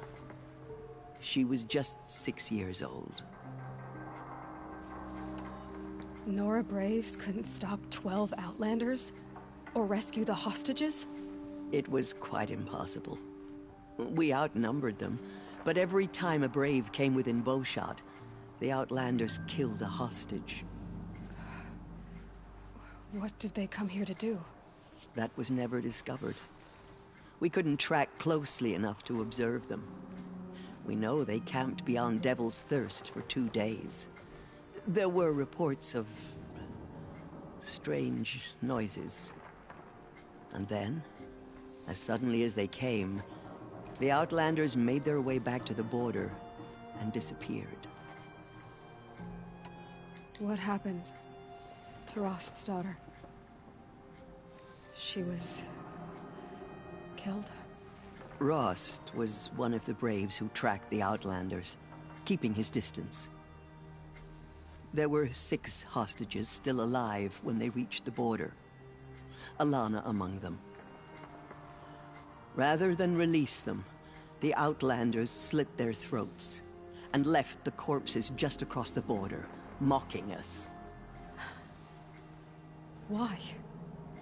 She was just 6 years old. Nora Braves couldn't stop 12 Outlanders? Or rescue the hostages? It was quite impossible. We outnumbered them, but every time a Brave came within bowshot, the Outlanders killed a hostage. What did they come here to do? That was never discovered. We couldn't track closely enough to observe them. We know they camped beyond Devil's Thirst for 2 days. There were reports of strange noises. And then, as suddenly as they came, the Outlanders made their way back to the border and disappeared. What happened to Rost's daughter? She was killed? Rost was one of the Braves who tracked the Outlanders, keeping his distance. There were 6 hostages still alive when they reached the border. Alana among them. Rather than release them, the Outlanders slit their throats and left the corpses just across the border, mocking us. Why?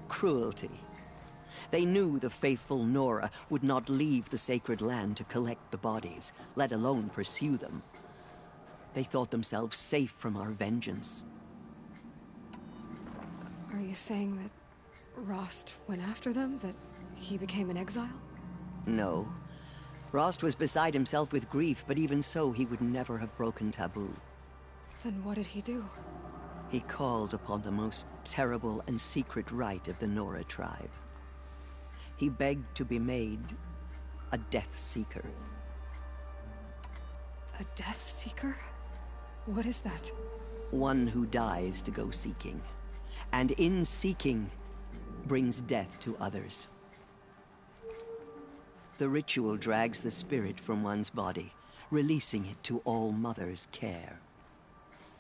Cruelty. They knew the faithful Nora would not leave the sacred land to collect the bodies, let alone pursue them. They thought themselves safe from our vengeance. Are you saying that Rost went after them? That he became an exile? No. Rost was beside himself with grief, but even so, he would never have broken taboo. Then what did he do? He called upon the most terrible and secret rite of the Nora tribe. He begged to be made a Death Seeker. A Death Seeker? What is that? One who dies to go seeking, and in seeking, brings death to others. The ritual drags the spirit from one's body, releasing it to All Mother's care.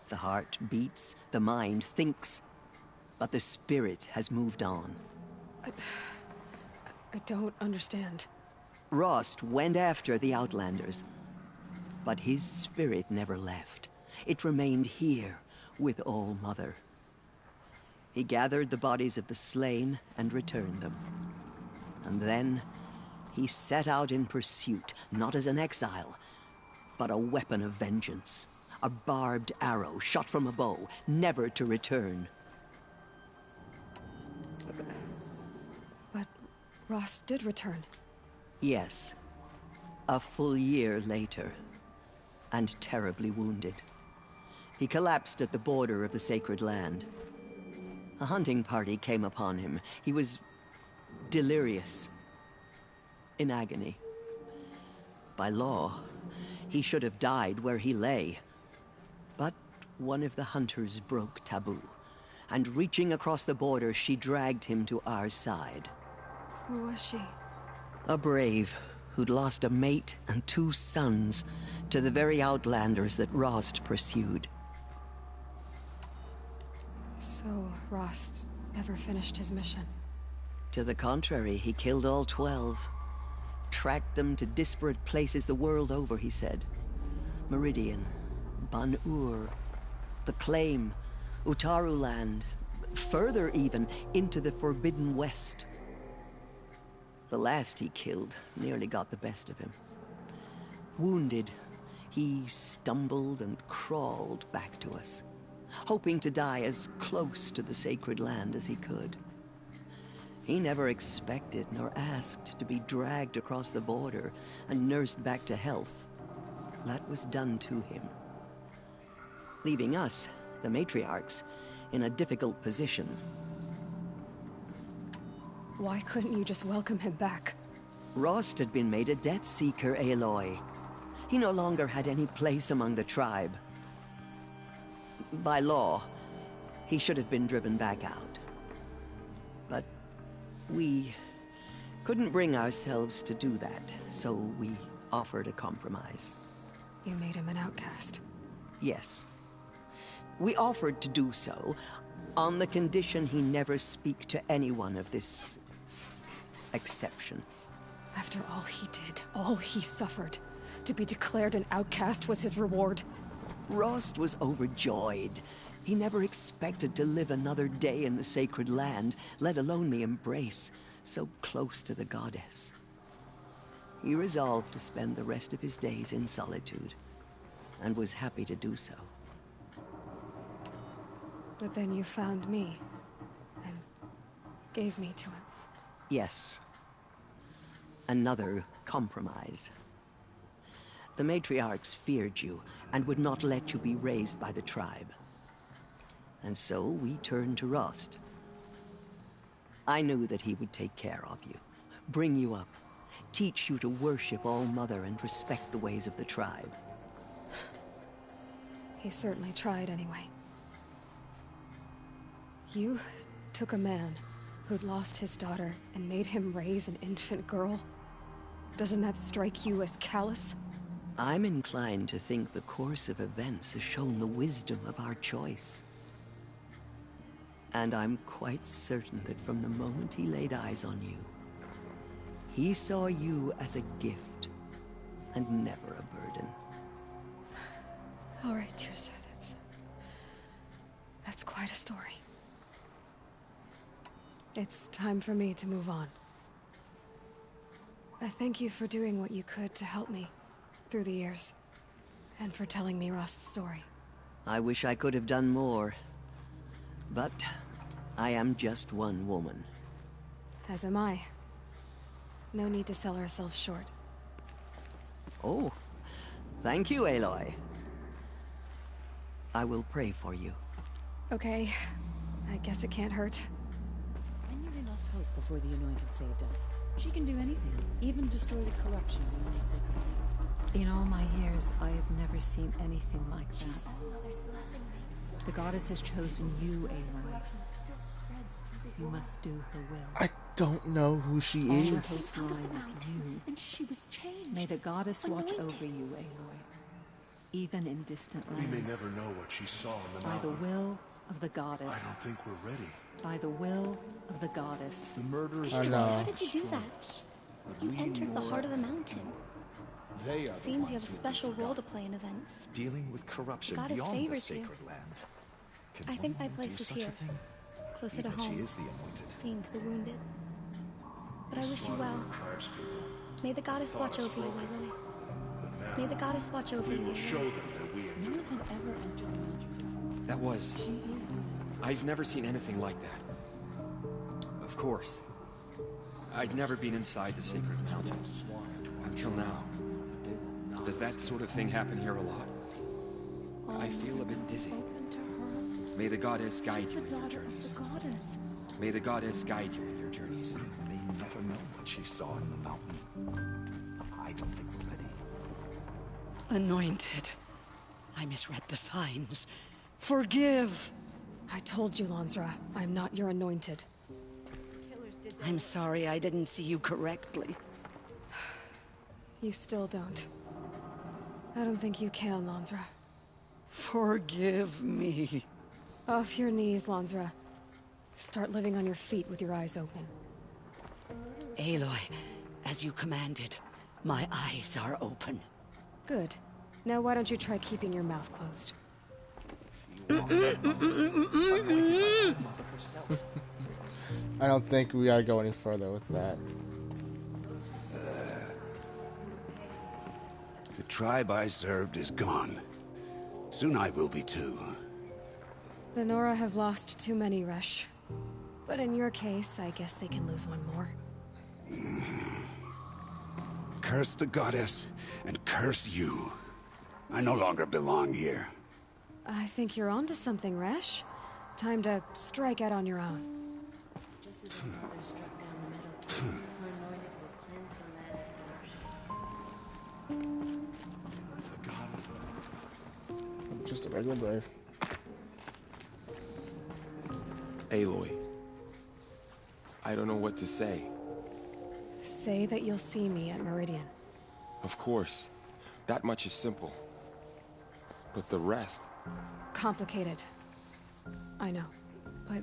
The heart beats, the mind thinks, but the spirit has moved on. I don't understand. Rost went after the Outlanders, but his spirit never left. It remained here with All Mother. He gathered the bodies of the slain and returned them. And then he set out in pursuit, not as an exile, but a weapon of vengeance. A barbed arrow shot from a bow, never to return. But Rost did return. Yes. A full year later, and terribly wounded. He collapsed at the border of the sacred land. A hunting party came upon him. He was delirious, in agony. By law, he should have died where he lay. But one of the hunters broke taboo, and reaching across the border, she dragged him to our side. Who was she? A brave who'd lost a mate and 2 sons to the very Outlanders that Rost pursued. So Rost never finished his mission. To the contrary, he killed all 12. Tracked them to disparate places the world over, he said. Meridian, Ban-Ur, the Claim, Utaru Land, further even, into the Forbidden West. The last he killed nearly got the best of him. Wounded, he stumbled and crawled back to us, hoping to die as close to the sacred land as he could. He never expected nor asked to be dragged across the border and nursed back to health. That was done to him, leaving us, the matriarchs, in a difficult position. Why couldn't you just welcome him back? Rost had been made a Death Seeker, Aloy. He no longer had any place among the tribe. By law, he should have been driven back out. But we couldn't bring ourselves to do that, so we offered a compromise. You made him an outcast. Yes. We offered to do so on the condition he never speak to anyone of this exception. After all he did, all he suffered, to be declared an outcast was his reward. Rost was overjoyed. He never expected to live another day in the sacred land, let alone the embrace, so close to the goddess. He resolved to spend the rest of his days in solitude, and was happy to do so. But then you found me, and gave me to him. Yes. Another compromise. The matriarchs feared you, and would not let you be raised by the tribe. And so we turned to Rost. I knew that he would take care of you, bring you up, teach you to worship All Mother and respect the ways of the tribe. He certainly tried anyway. You took a man who'd lost his daughter and made him raise an infant girl? Doesn't that strike you as callous? I'm inclined to think the course of events has shown the wisdom of our choice. And I'm quite certain that from the moment he laid eyes on you, he saw you as a gift, and never a burden. All right, Teersa, that's quite a story. It's time for me to move on. I thank you for doing what you could to help me through the years, and for telling me Rost's story. I wish I could have done more, but I am just one woman. As am I. No need to sell ourselves short. Oh, thank you, Aloy. I will pray for you. Okay, I guess it can't hurt. I nearly lost hope before the Anointed saved us. She can do anything, even destroy the corruption beyond the sacred. In all my years, I have never seen anything like that. The goddess has chosen you, Aloy. You must do her will. don't know who she All is. our hopes lie with you. And she was changed. May the goddess watch Anointed. over you, Aloy. Even in distant We lands. may never know what she saw in the By the mountain. will of the goddess. I don't think we're ready. By the will of the goddess. The murderers. I know. How did you do that? You entered the heart of the mountain. They are the Seems you ones have a who special we've role to forgotten. play in events. Dealing with corruption Goddess beyond the favors you. sacred land. Can I think my one place do is such a here, thing? closer Even to home. She is the anointed. Seeing to the wounded. But I wish you well. May the goddess watch over you, Aloy. May the goddess watch over you. Show them that we No one had ever entered the mountain. That was... She is the I've never seen anything like that. Of course. I'd never been inside the sacred mountain. Until now. Does that sort of thing happen here a lot? I feel a bit dizzy. open to her. May the goddess guide She's you the in your daughter of journeys. the goddess. May the goddess guide you in your journeys. We may never know what she saw in the mountain. I don't think we're ready. Anointed. I misread the signs. Forgive. I told you, Lansra, I'm not your anointed. I'm sorry I didn't see you correctly. You still don't. I don't think you can, Lansra. Forgive me. Off your knees, Lansra. Start living on your feet with your eyes open. Aloy, as you commanded, my eyes are open. Good. Now why don't you try keeping your mouth closed? I don't think we gotta go any further with that. The tribe I served is gone. Soon I will be too. The Nora have lost too many, Resh. But in your case, I guess they can lose one more. Curse the goddess, and curse you. I no longer belong here. I think you're onto something, Resh. Time to strike out on your own. Just as her mother struck down the meadow, her anointed will cleanse the land. I'm just a regular brave. Aloy. I don't know what to say. Say that you'll see me at Meridian. Of course. That much is simple. But the rest... Complicated. I know. But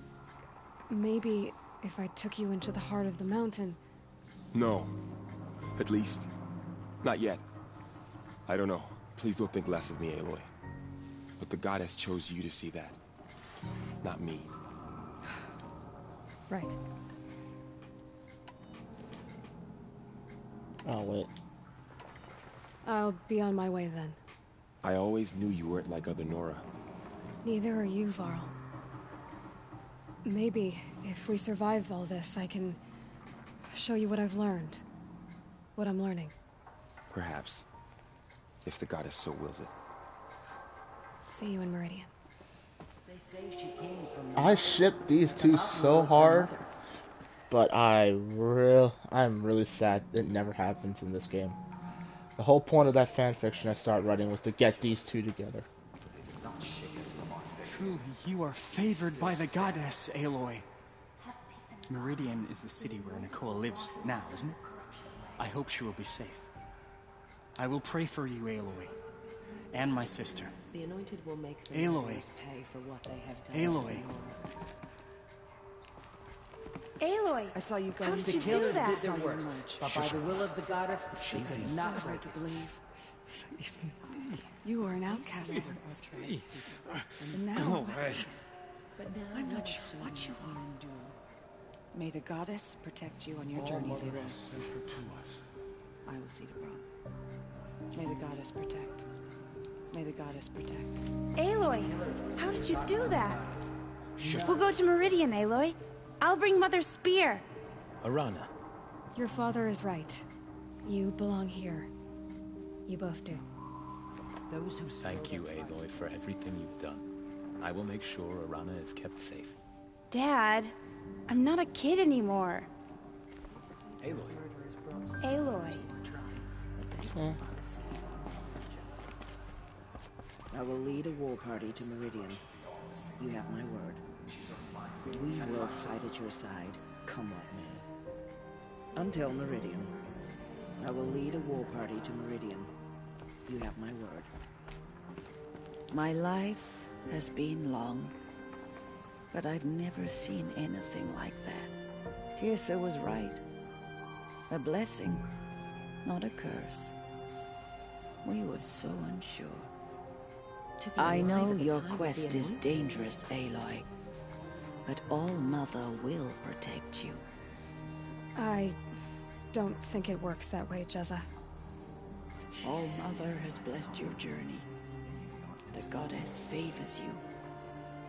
maybe if I took you into the heart of the mountain... No. At least, not yet. I don't know. Please don't think less of me, Aloy. But the goddess chose you to see that. Not me. Right. Oh, wait. I'll be on my way then. I always knew you weren't like other Nora. Neither are you, Varl. Maybe, if we survive all this, I can show you what I've learned. What I'm learning. Perhaps. If the goddess so wills it. See you in Meridian. They say she came from I shipped these two so hard, but I'm really sad it never happens in this game. The whole point of that fanfiction I started writing was to get these two together. Truly, you are favored by the goddess, Aloy. Meridian is the city where Nakoa lives now, isn't it? I hope she will be safe. I will pray for you, Aloy, and my sister. The anointed will make the Aloy. warriors pay for what they have done. Aloy. Aloy! I saw you How going did to you kill do her that? did their worst. But by the will of the goddess, she could not Hard to believe. You were an outcast once. And now... But now I'm not sure what you are. May the goddess protect you on your journeys, Aloy. I will see to Braun. May the goddess protect. May the goddess protect. Aloy! How did you do that? We'll go to Meridian, Aloy. I'll bring Mother's spear. Arana. Your father is right. You belong here. You both do. Those who Thank you, Aloy, for everything you've done. I will make sure Arana is kept safe. Dad, I'm not a kid anymore. Aloy. Aloy. I will lead a war party to Meridian. You have my word. We will fight at your side, come what may. Until Meridian. I will lead a war party to Meridian. You have my word. My life has been long, but I've never seen anything like that. Teersa was right. A blessing, not a curse. We were so unsure. I know your quest is dangerous, Aloy, but All-Mother will protect you. I don't think it works that way, Jezza. All-Mother has blessed your journey. The Goddess favors you.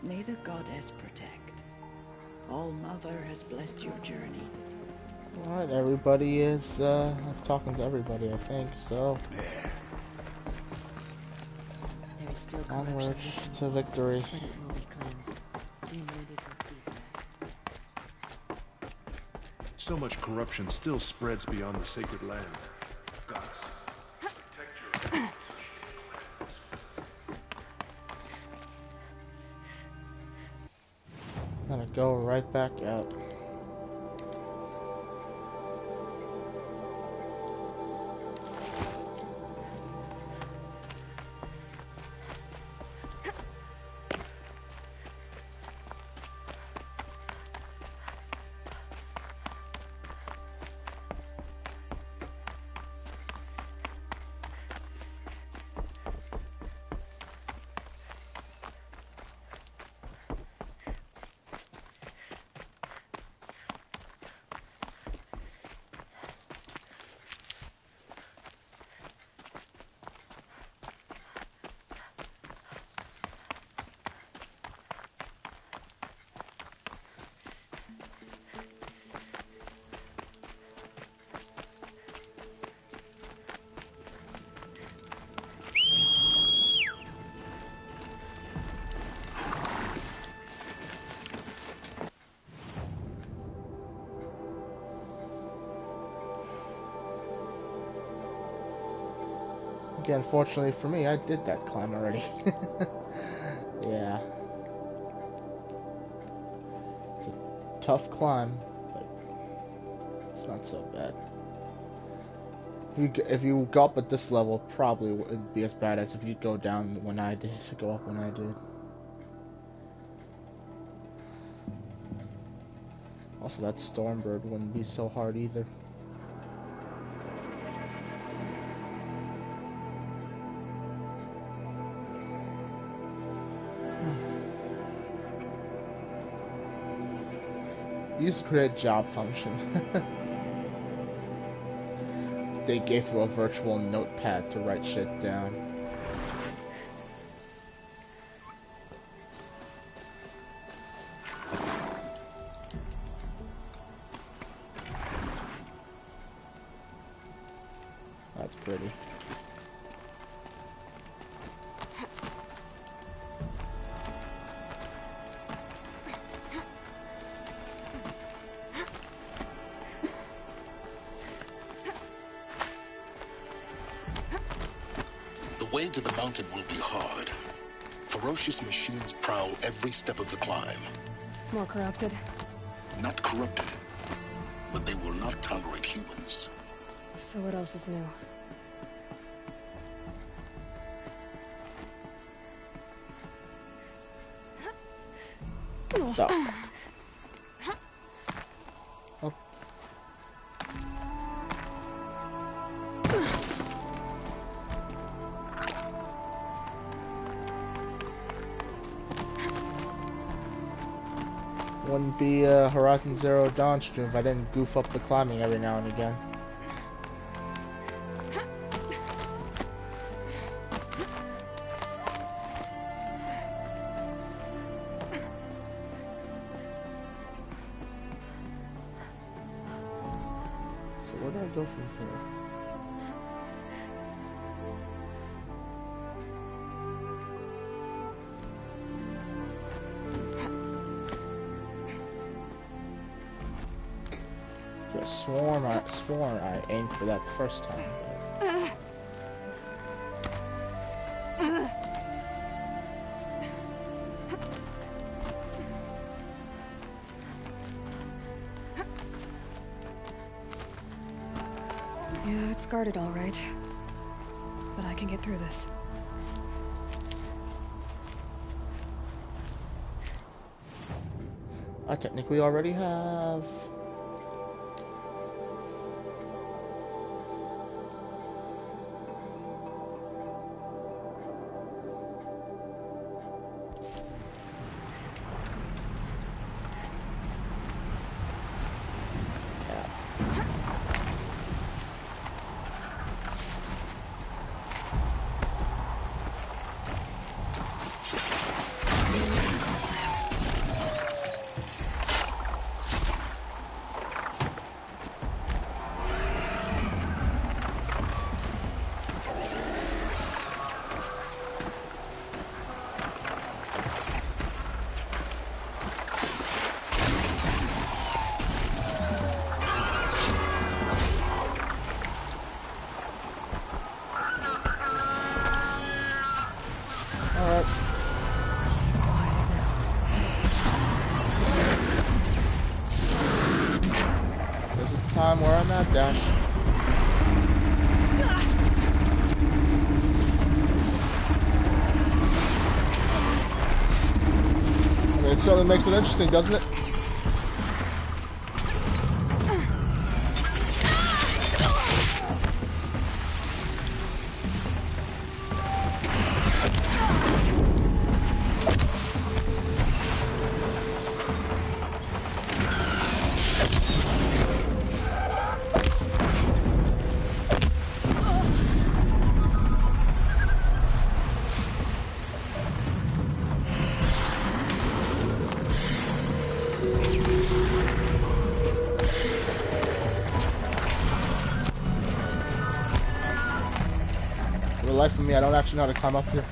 May the Goddess protect. All-Mother has blessed your journey. Alright, everybody is, I'm talking to everybody, I think, so... There is still onward to victory. but it will be cleansed. The Anointed will see that. So much corruption still spreads beyond the sacred land. Goddess, protect your people so she I'm gonna go right back out. Again, fortunately for me, I did that climb already. Yeah. It's a tough climb, but it's not so bad. If you go up at this level, probably wouldn't be as bad as if you go down when I did, go up when I did. Also, that Stormbird wouldn't be so hard either. Use create job function. They gave you a virtual notepad to write shit down. That's pretty. The way to the mountain will be hard. Ferocious machines prowl every step of the climb. More corrupted? Not corrupted, but they will not tolerate humans. So what else is new? Oh. Oh. Wouldn't be Horizon Zero Dawn stream if I didn't goof up the climbing every now and again. So where do I go from here? I sworn I aimed for that first time. Yeah, it's guarded all right. But I can get through this. I technically already have. Where I'm at, Dash. I mean, it certainly makes it interesting, doesn't it? For the life of me, I don't actually know how to climb up here.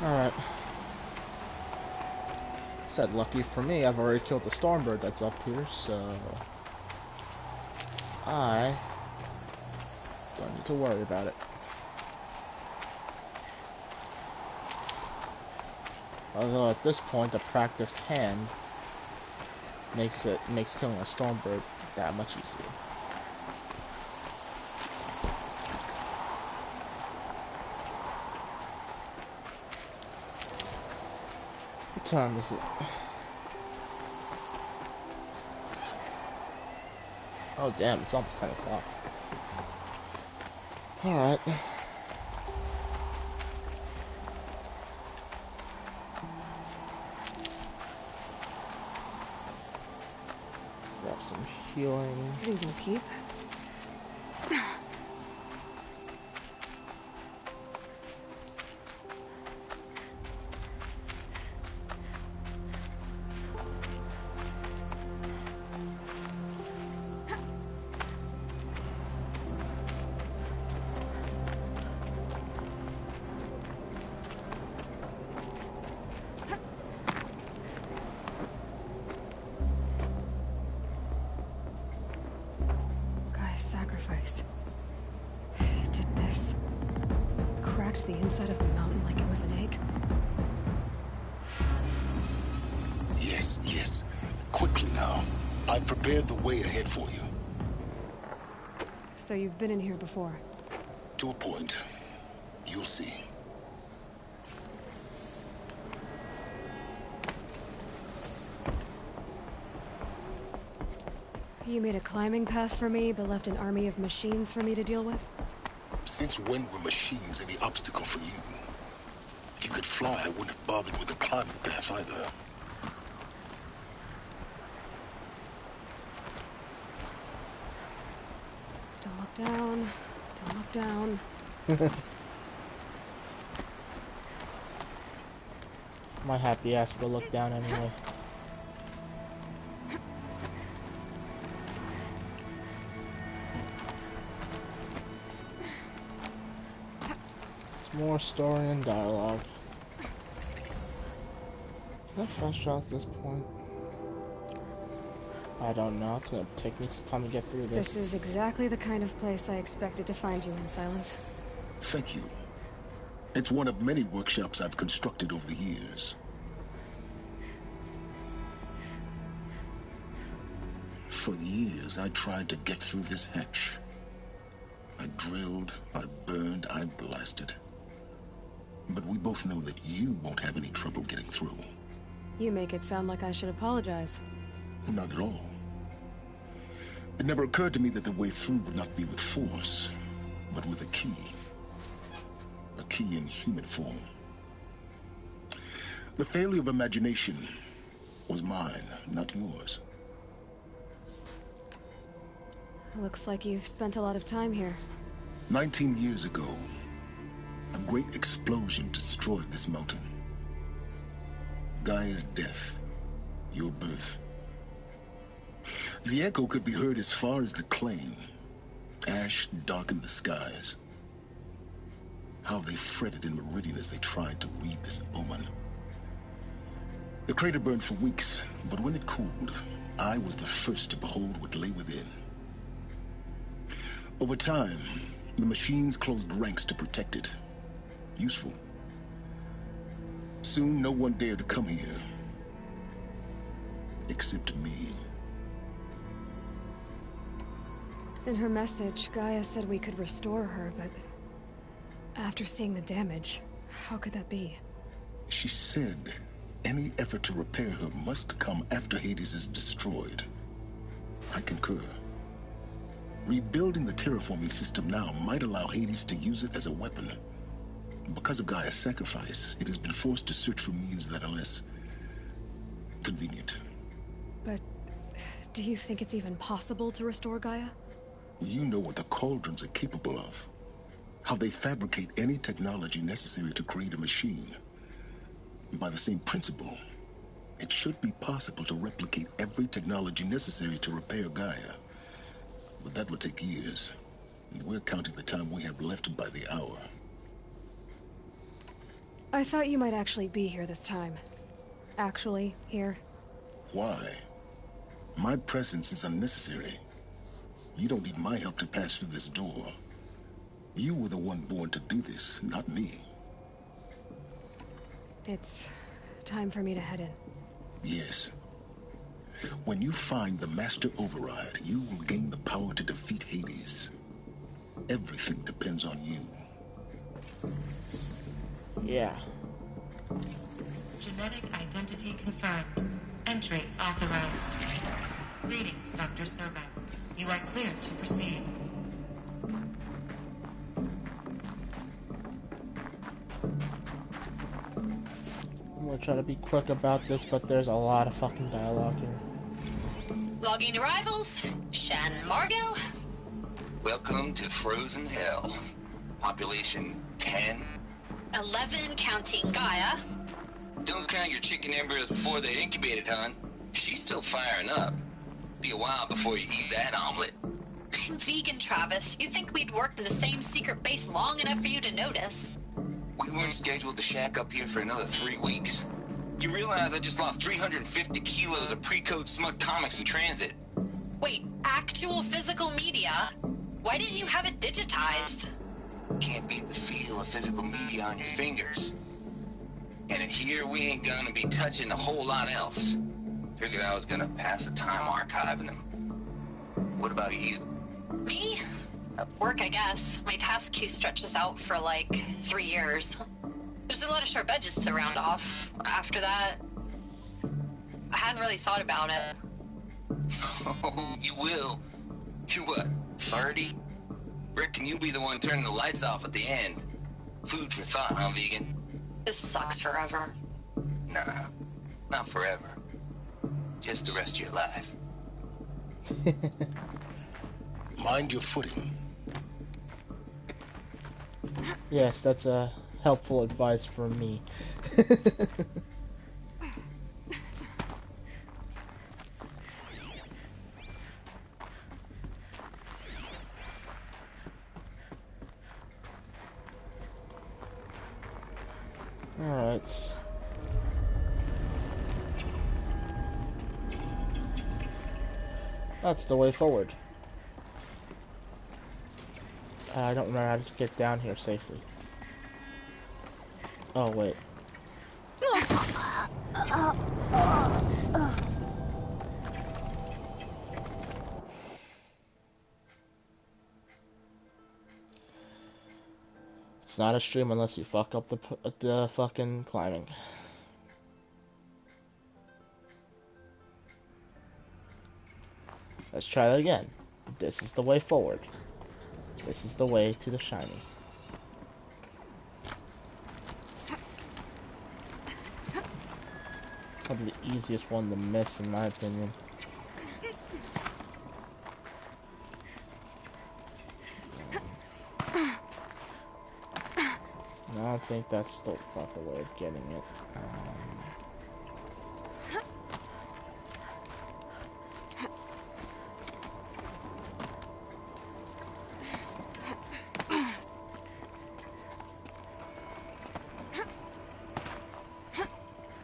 Alright. Said lucky for me, I've already killed the Stormbird that's up here, so I don't need to worry about it. Although at this point, a practiced hand makes killing a Stormbird that much easier. What time is it? Oh damn, it's almost 10 o'clock. Alright. Grab some healing. These will keep. sacrifice. It did this. Cracked the inside of the mountain like it was an egg. Yes, yes. Quickly now. I've prepared the way ahead for you. So you've been in here before? To a point. You'll see. You made a climbing path for me, but left an army of machines for me to deal with? Since when were machines any obstacle for you? If you could fly, I wouldn't have bothered with a climbing path either. Don't look down. Don't look down. My happy ass will look down anyway. It's more story and dialogue. Can I fast travel at this point? I don't know. It's gonna take me some time to get through this. This is exactly the kind of place I expected to find you in, Silence. Thank you. It's one of many workshops I've constructed over the years. For years, I tried to get through this hatch. I drilled, I burned, I blasted. But we both know that you won't have any trouble getting through. You make it sound like I should apologize. Not at all. It never occurred to me that the way through would not be with force, but with a key. A key in human form. The failure of imagination was mine, not yours. Looks like you've spent a lot of time here. 19 years ago, a great explosion destroyed this mountain. Gaia's death, your birth. The echo could be heard as far as the claim. Ash darkened the skies. How they fretted in Meridian as they tried to read this omen. The crater burned for weeks, but when it cooled, I was the first to behold what lay within. Over time, the machines closed ranks to protect it. Useful. Soon, no one dared to come here. Except me. In her message, Gaia said we could restore her, but after seeing the damage, how could that be? She said any effort to repair her must come after Hades is destroyed. I concur. Rebuilding the terraforming system now might allow Hades to use it as a weapon. Because of Gaia's sacrifice, it has been forced to search for means that are less convenient. But do you think it's even possible to restore Gaia? You know what the Cauldrons are capable of. How they fabricate any technology necessary to create a machine. By the same principle, it should be possible to replicate every technology necessary to repair Gaia. But that would take years. And we're counting the time we have left by the hour. I thought you might actually be here this time. Actually, here. Why? My presence is unnecessary. You don't need my help to pass through this door. You were the one born to do this, not me. It's time for me to head in. Yes. When you find the Master Override, you will gain the power to defeat Hades. Everything depends on you. Yeah. Genetic identity confirmed. Entry authorized. Greetings, Dr. Sobek. You are clear to proceed. I'm gonna try to be quick about this, but there's a lot of fucking dialogue here. Logging arrivals. Shannon Margot. Welcome to Frozen Hell. Population 10. 11 counting Gaia. Don't count your chicken embryos before they're incubated, hon. She's still firing up. Be a while before you eat that omelet. I'm vegan, Travis. You'd think we'd worked in the same secret base long enough for you to notice. We weren't scheduled to shack up here for another 3 weeks. You realize I just lost 350 kilos of pre-code smut comics in transit. Wait, actual physical media? Why didn't you have it digitized? Can't beat the feel of physical media on your fingers. And in here, we ain't gonna be touching a whole lot else. Figured I was gonna pass the time archiving them. What about you? Me? Work, I guess. My task queue stretches out for like 3 years. There's a lot of sharp edges to round off. After that, I hadn't really thought about it. Oh, you will. You what, 30? Reckon you'll be the one turning the lights off at the end. Food for thought, huh, vegan? This sucks forever. Nah, not forever. Just the rest of your life. Mind your footing. Yes, that's a helpful advice from me. Alright. That's the way forward. I don't remember how to get down here safely. Oh, wait. It's not a stream unless you fuck up the fucking climbing. Let's try that again. This is the way forward. This is the way to the shiny. Probably the easiest one to miss, in my opinion. I don't think that's the proper way of getting it.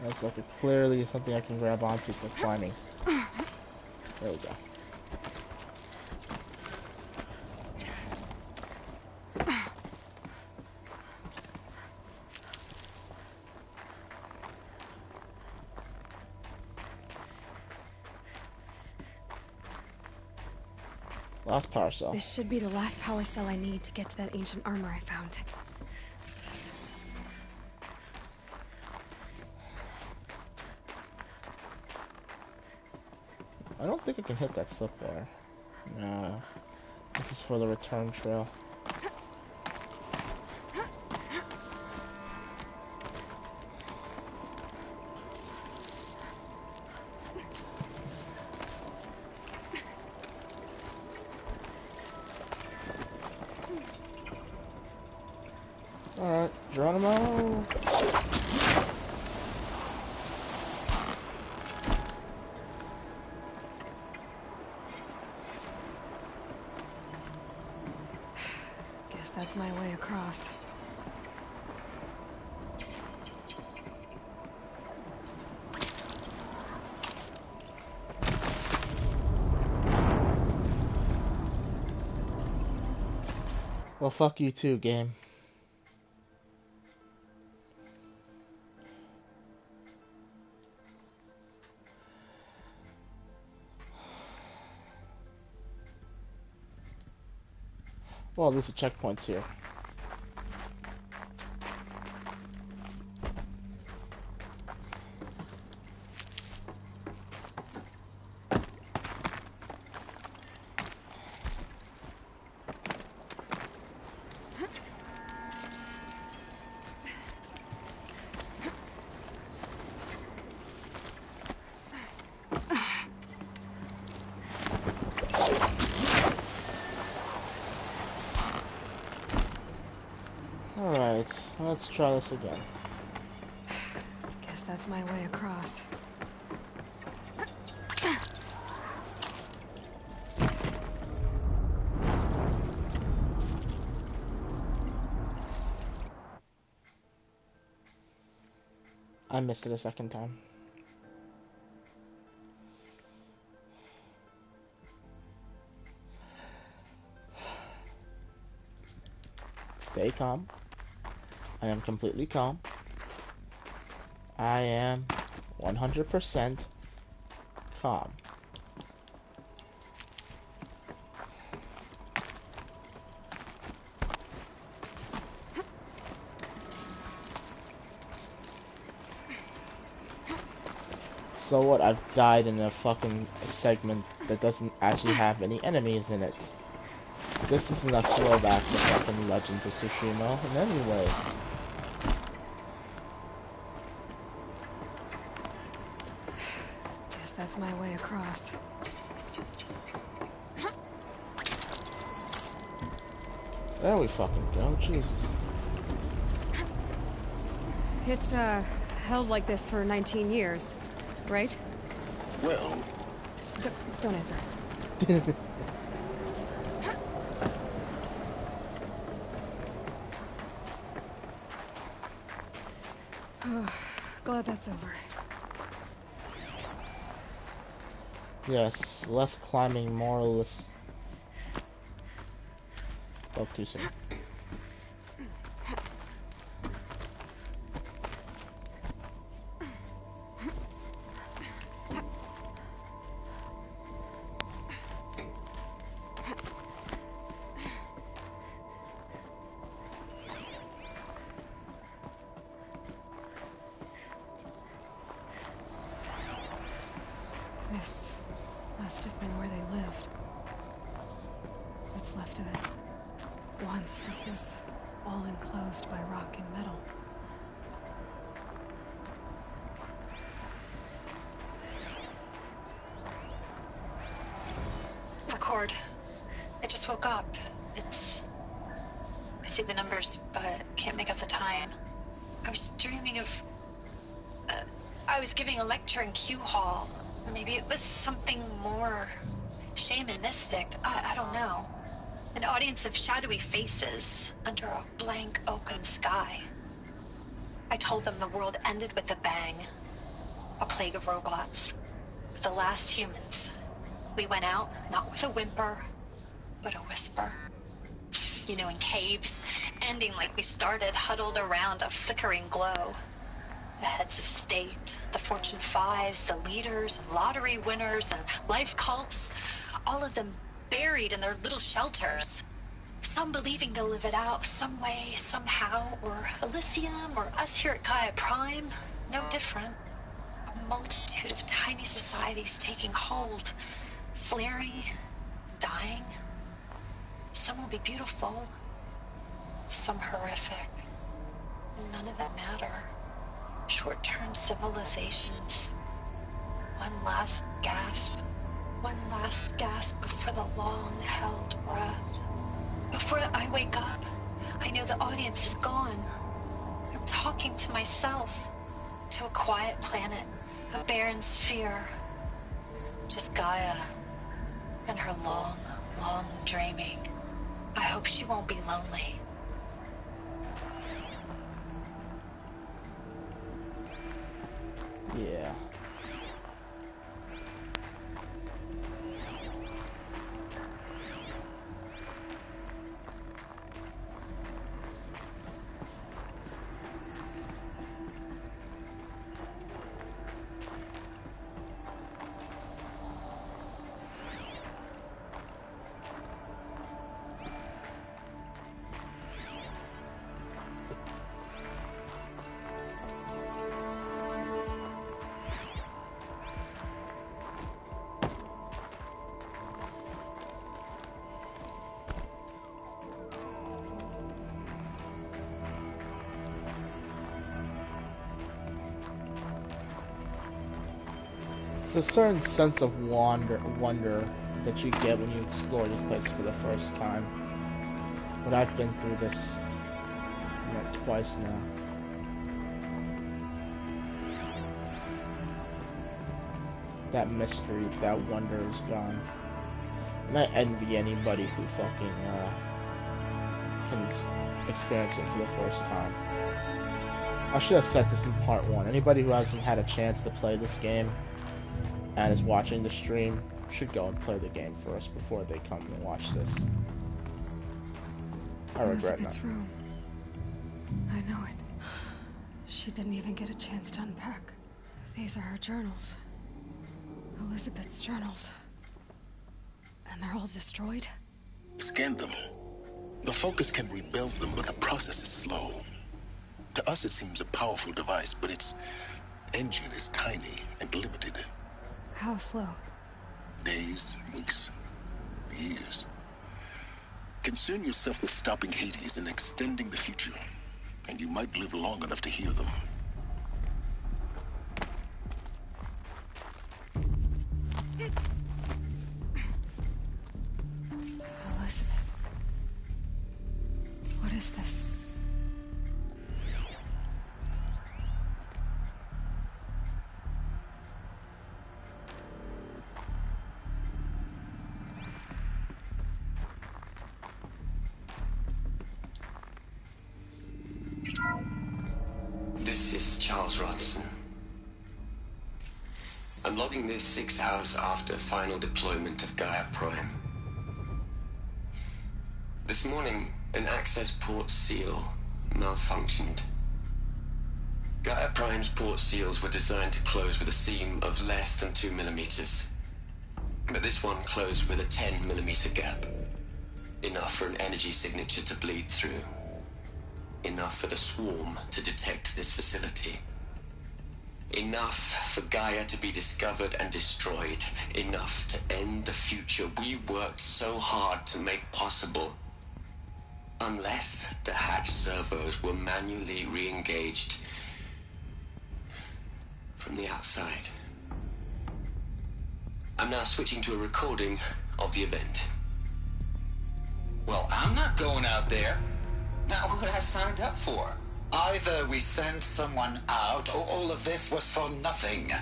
That's like clearly something I can grab onto for climbing. There we go. Last power cell. This should be the last power cell I need to get to that ancient armor I found. I don't think I can hit that slip bar. No. This is for the return trail. Alright, Geronimo! Guess that's my way across. Well, fuck you too, game. Well, at least the checkpoint's here. Alright, let's try this again. Guess that's my way across. I missed it a second time. Stay calm. I am completely calm. I am 100% calm. So what, I've died in a fucking segment that doesn't actually have any enemies in it. This isn't a throwback to fucking Legends of Tsushima in any way. Guess that's my way across. There we fucking go, Jesus. It's, held like this for 19 years, right? Well... Don't answer. Oh, glad that's over. Yes, less climbing, more or less... Oh, too soon. This must have been where they lived. What's left of it. Once this was all enclosed by rock and metal. Record. I just woke up. I see the numbers, but can't make out the time. I was dreaming of... I was giving a lecture in Q Hall. Maybe it was something more shamanistic. I don't know. An audience of shadowy faces under a blank open sky. I told them the world ended with a bang. A plague of robots. The last humans. We went out, not with a whimper, but a whisper. You know, in caves, ending like we started, huddled around a flickering glow. The heads of state, the Fortune 5s, the leaders, and lottery winners, and life cults, all of them buried in their little shelters. Some believing they'll live it out some way, somehow, or Elysium, or us here at Gaia Prime, no different. A multitude of tiny societies taking hold, flaring, dying. Some will be beautiful, some horrific. None of them matter. Short-term civilizations. One last gasp. One last gasp before the long-held breath. Before I wake up, I know the audience is gone. I'm talking to myself. To a quiet planet. A barren sphere. Just Gaia. And her long, long dreaming. I hope she won't be lonely. Yeah. There's a certain sense of wonder that you get when you explore this place for the first time. But I've been through this, twice now. That mystery, that wonder is gone. And I envy anybody who fucking can experience it for the first time. I should have set this in part 1. Anybody who hasn't had a chance to play this game and is watching the stream should go and play the game first before they come and watch this. I regret Elizabeth's that. room. I know it. She didn't even get a chance to unpack. These are her journals. Elizabeth's journals. And they're all destroyed? Scan them. The Focus can rebuild them, but the process is slow. To us, it seems a powerful device, but its engine is tiny and limited. How slow? Days, weeks, years. Concern yourself with stopping Hades and extending the future, and you might live long enough to hear them. Elizabeth. What is this? This is Charles Rodson. I'm logging this 6 hours after final deployment of Gaia Prime. This morning, an access port seal malfunctioned. Gaia Prime's port seals were designed to close with a seam of less than 2 millimeters. But this one closed with a 10 millimeter gap. Enough for an energy signature to bleed through. Enough for the swarm to detect this facility. Enough for Gaia to be discovered and destroyed. Enough to end the future we worked so hard to make possible. Unless the hatch servos were manually re-engaged from the outside. I'm now switching to a recording of the event. Well, I'm not going out there. Not what I signed up for. Either we sent someone out, or all of this was for nothing.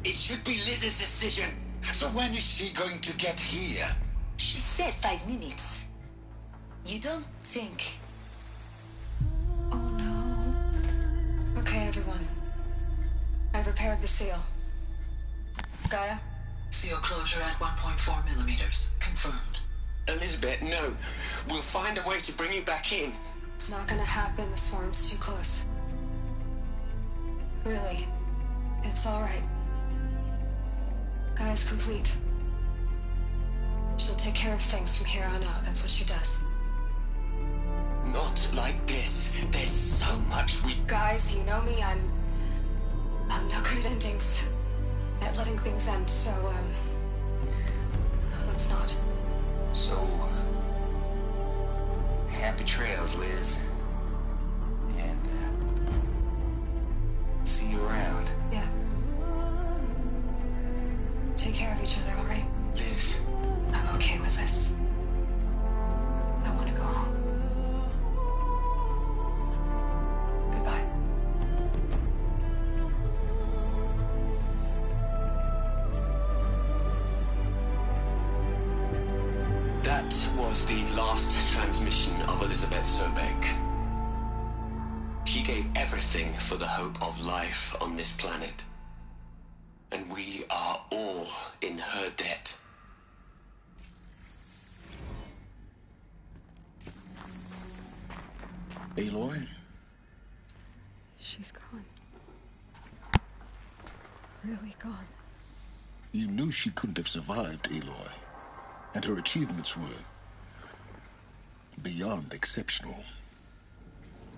It should be Liz's decision. So when is she going to get here? She said 5 minutes. You don't think... Okay, everyone. I've repaired the seal. Gaia? Seal closure at 1.4 millimeters. Confirmed. Elizabeth, no. We'll find a way to bring you back in. It's not gonna happen. The swarm's too close. Really. It's alright. Gaia's complete. She'll take care of things from here on out. That's what she does. Not like this. There's so much we... Guys, you know me. I'm no good at endings. At letting things end, so, let's not. So, happy trails, Liz. And, see you around. Yeah. Take care of each other, alright? Liz. I'm okay with this. I want to go home. Goodbye. That was the last transmission of Elizabeth Sobek. She gave everything for the hope of life on this planet. And we are all in her debt. Aloy? She's gone. Really gone. You knew she couldn't have survived, Aloy. And her achievements were beyond exceptional.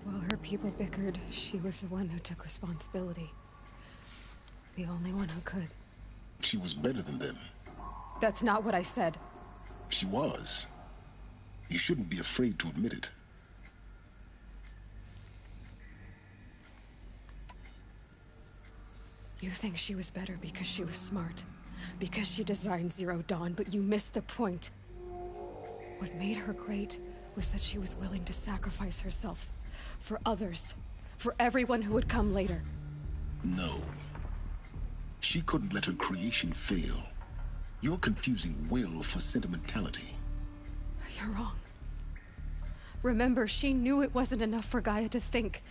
While her people bickered, she was the one who took responsibility. The only one who could. She was better than them. That's not what I said. She was. You shouldn't be afraid to admit it. You think she was better because she was smart. Because she designed Zero Dawn, but you missed the point. What made her great was that she was willing to sacrifice herself. For others. For everyone who would come later. No. She couldn't let her creation fail. You're confusing will for sentimentality. You're wrong. Remember, she knew it wasn't enough for Gaia to think.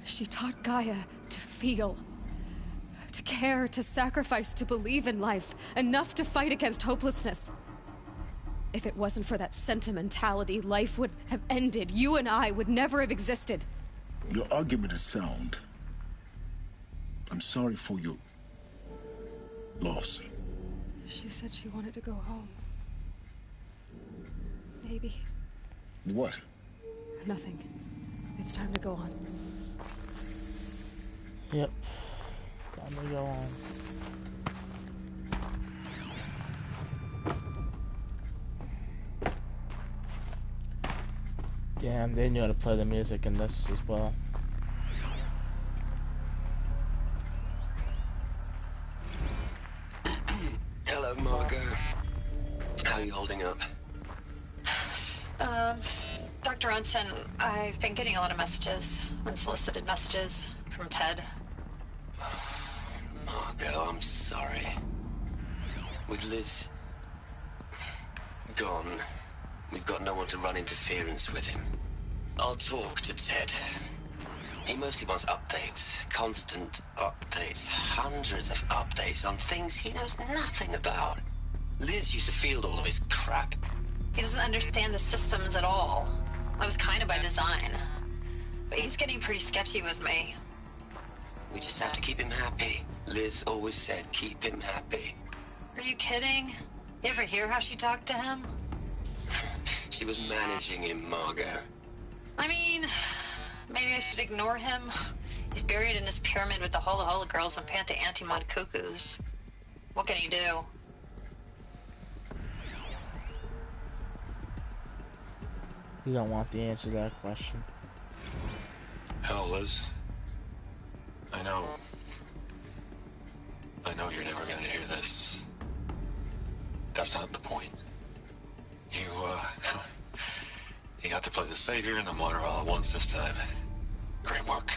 She taught Gaia to feel. To care, to sacrifice, to believe in life. Enough to fight against hopelessness. If it wasn't for that sentimentality, life would have ended. You and I would never have existed. Your argument is sound. I'm sorry for your loss. She said she wanted to go home. Maybe. What? Nothing. It's time to go on. Yep. Time to go on. Damn, they knew how to play the music in this as well. Hello, Margot. How are you holding up? Dr. Ronson, I've been getting a lot of messages, unsolicited messages from Ted. Margot, I'm sorry. With Liz gone, we've got no one to run interference with him. I'll talk to Ted. He mostly wants updates, constant updates, hundreds of updates on things he knows nothing about. Liz used to field all of his crap. He doesn't understand the systems at all. That was kind of by design. But he's getting pretty sketchy with me. We just have to keep him happy. Liz always said keep him happy. Are you kidding? You ever hear how she talked to him? She was managing him, Margot. I mean, maybe I should ignore him. He's buried in his pyramid with the Hola Hola girls and Panta Antimod cuckoos. What can he do? You don't want the answer to that question. Hell, Liz. I know you're never gonna hear this. That's not the point. You got to play the savior and the martyr all at once this time. Great work.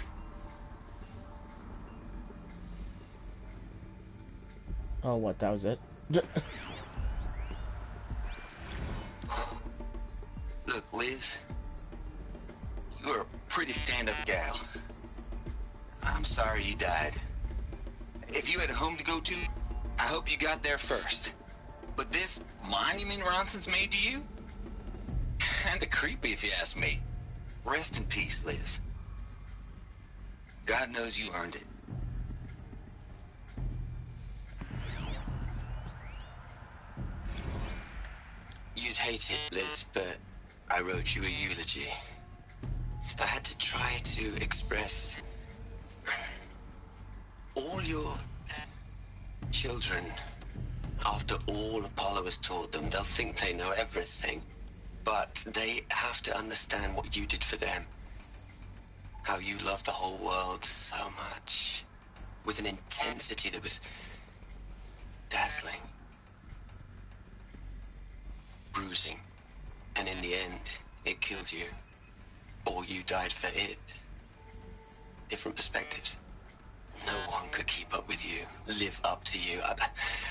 Oh, what? That was it? Look, Liz, you're a pretty stand-up gal. I'm sorry you died. If you had a home to go to, I hope you got there first. But this monument Ronson's made to you? Kinda creepy if you ask me. Rest in peace, Liz. God knows you earned it. You'd hate it, Liz, but I wrote you a eulogy. I had to try to express all your children. After all Apollo has taught them, they'll think they know everything. But they have to understand what you did for them. How you loved the whole world so much. With an intensity that was dazzling. Bruising. And in the end, it killed you. Or you died for it. Different perspectives. No one could keep up with you, live up to you.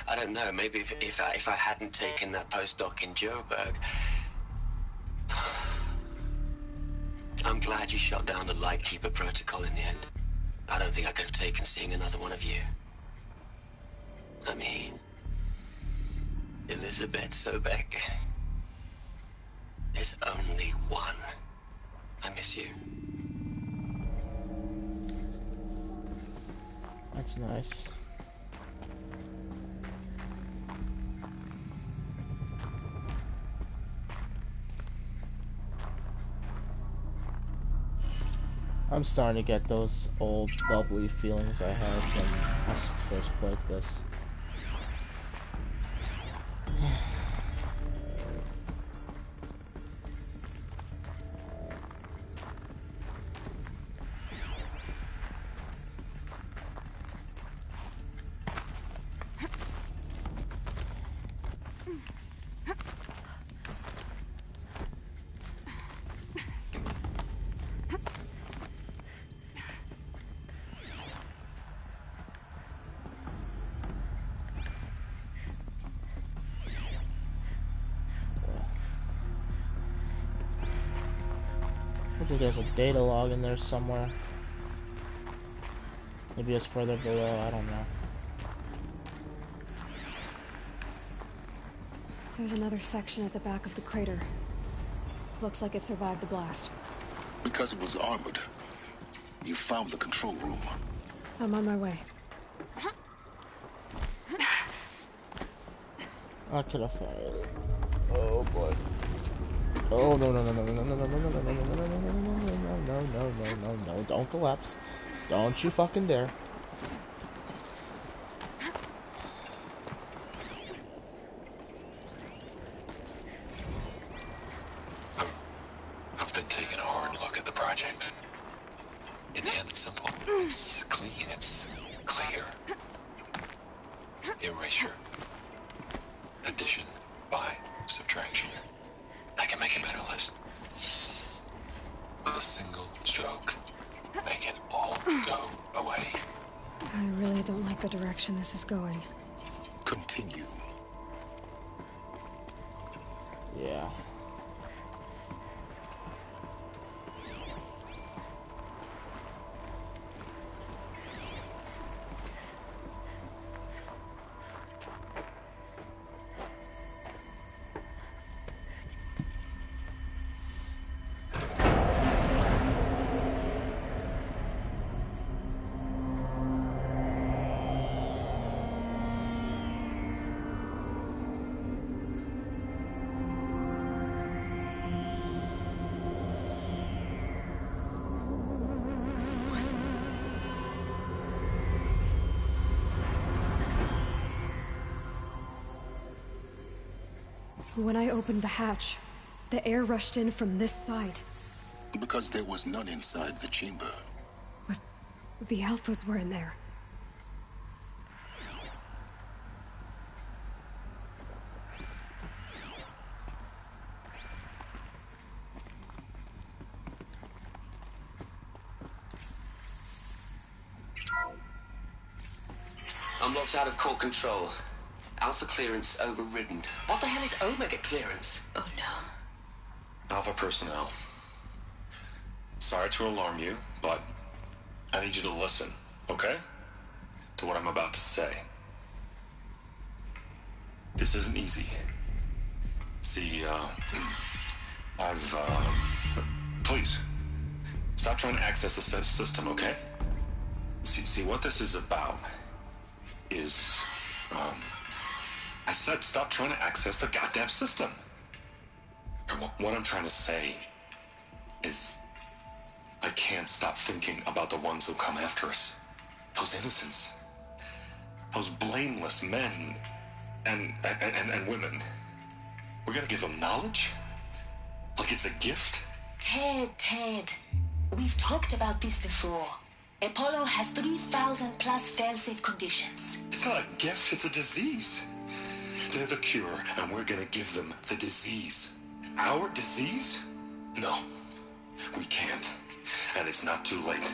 I don't know, maybe if I hadn't taken that postdoc in Joburg. I'm glad you shot down the Lightkeeper protocol in the end. I don't think I could have taken seeing another one of you. I mean, Elizabeth Sobek. There's only one. I miss you. That's nice. I'm starting to get those old bubbly feelings I had when I first played this. I think there's a data log in there somewhere. Maybe it's further below, I don't know. There's another section at the back of the crater. Looks like it survived the blast. Because it was armored, you found the control room. I'm on my way. I could have failed. Oh boy. Oh no no no no no no no no no no no no no no no no no, don't collapse. Don't you fucking dare. I've been taking a hard look at the project. In the end, it's simple. It's clean. It's clear. Erasure. Addition by subtraction. I can make a better list. With a single stroke, make it all go away. I really don't like the direction this is going. Continue. Yeah. When I opened the hatch, the air rushed in from this side. Because there was none inside the chamber. But the Alphas were in there. I'm locked out of core control. Alpha clearance overridden. What the hell is Omega clearance? Oh no. Alpha personnel. Sorry to alarm you, but I need you to listen, okay? To what I'm about to say. This isn't easy. See, please, stop trying to access the system, okay? See, what this is about is, I said stop trying to access the goddamn system. And what I'm trying to say is I can't stop thinking about the ones who come after us. Those innocents. Those blameless men and women. We're gonna give them knowledge? Like it's a gift? Ted. We've talked about this before. Apollo has 3,000 plus fail-safe conditions. It's not a gift, it's a disease. They're the cure, and we're gonna give them the disease. Our disease? No, we can't. And it's not too late.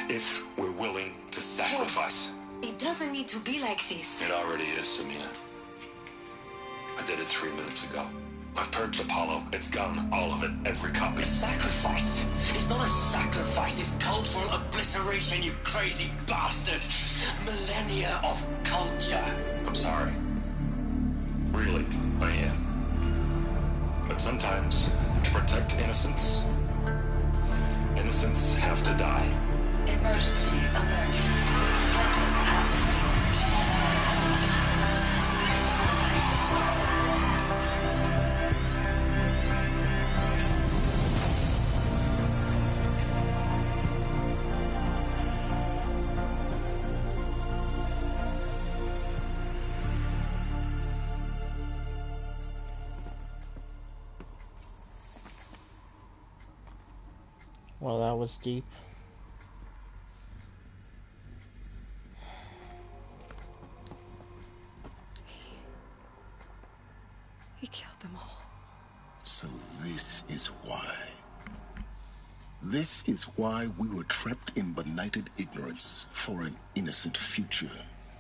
If we're willing to sacrifice. It doesn't need to be like this. It already is, Samina. I did it 3 minutes ago. I've purged Apollo. It's gone. All of it. Every copy. Sacrifice? It's not a sacrifice. It's cultural obliteration, you crazy bastard. Millennia of culture. I'm sorry. Really, I am. But sometimes, to protect innocence, innocents have to die. Emergency alert. Threatened atmosphere. Well, that was deep. He killed them all. So this is why. This is why we were trapped in benighted ignorance for an innocent future.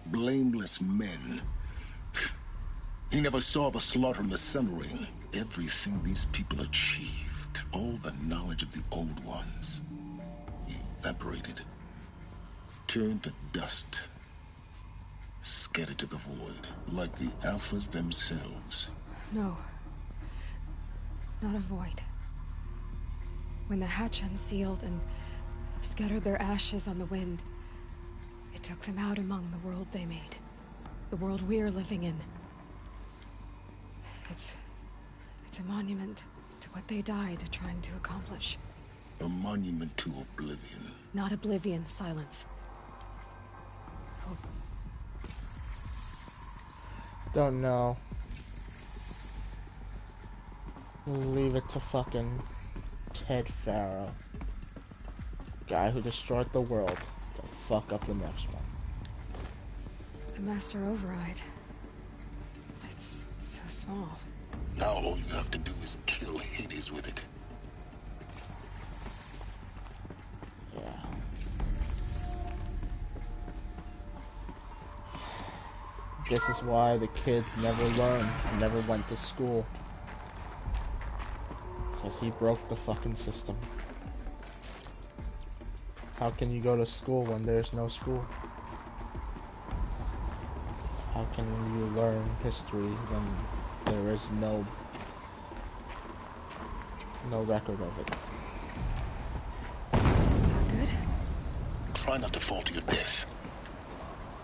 Blameless men. He never saw the slaughter in the Sun Ring. Everything these people achieved. All the knowledge of the old ones evaporated, turned to dust, scattered to the void, like the Alphas themselves. No. Not a void. When the hatch unsealed and scattered their ashes on the wind, it took them out among the world they made. The world we're living in. It's a monument to what they died trying to accomplish. A monument to oblivion. Not oblivion, Silence. Hope. Don't know. Leave it to fucking Ted Faro. Guy who destroyed the world to fuck up the next one. The Master Override. It's so small. Now all you have to do is kill Hades with it. Yeah. This is why the kids never learned, never went to school. Because he broke the fucking system. How can you go to school when there's no school? How can you learn history when there is no record of it? Is that good? Try not to fall to your death.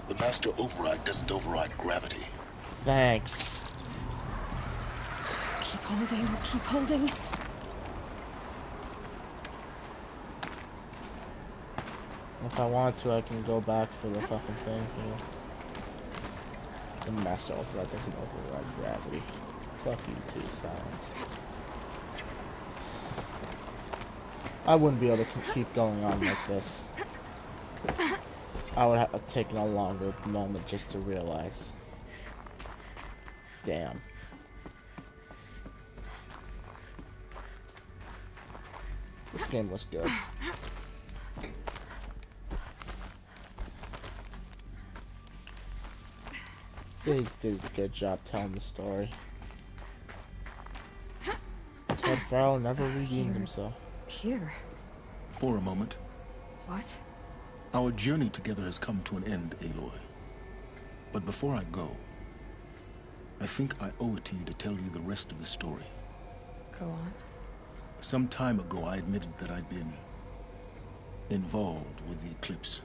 The Master Override doesn't override gravity. Thanks. Keep holding, keep holding. If I want to, I can go back for the fucking thing here. The Master Override doesn't override gravity. Fuck you too, Silence. I wouldn't be able to keep going on like this. I would have taken a longer moment just to realize. Damn. This game was good. They did a good job telling the story. Ted Faro never redeemed himself. Here? For a moment. What? Our journey together has come to an end, Aloy. But before I go, I think I owe it to you to tell you the rest of the story. Go on. Some time ago, I admitted that I'd been involved with the Eclipse.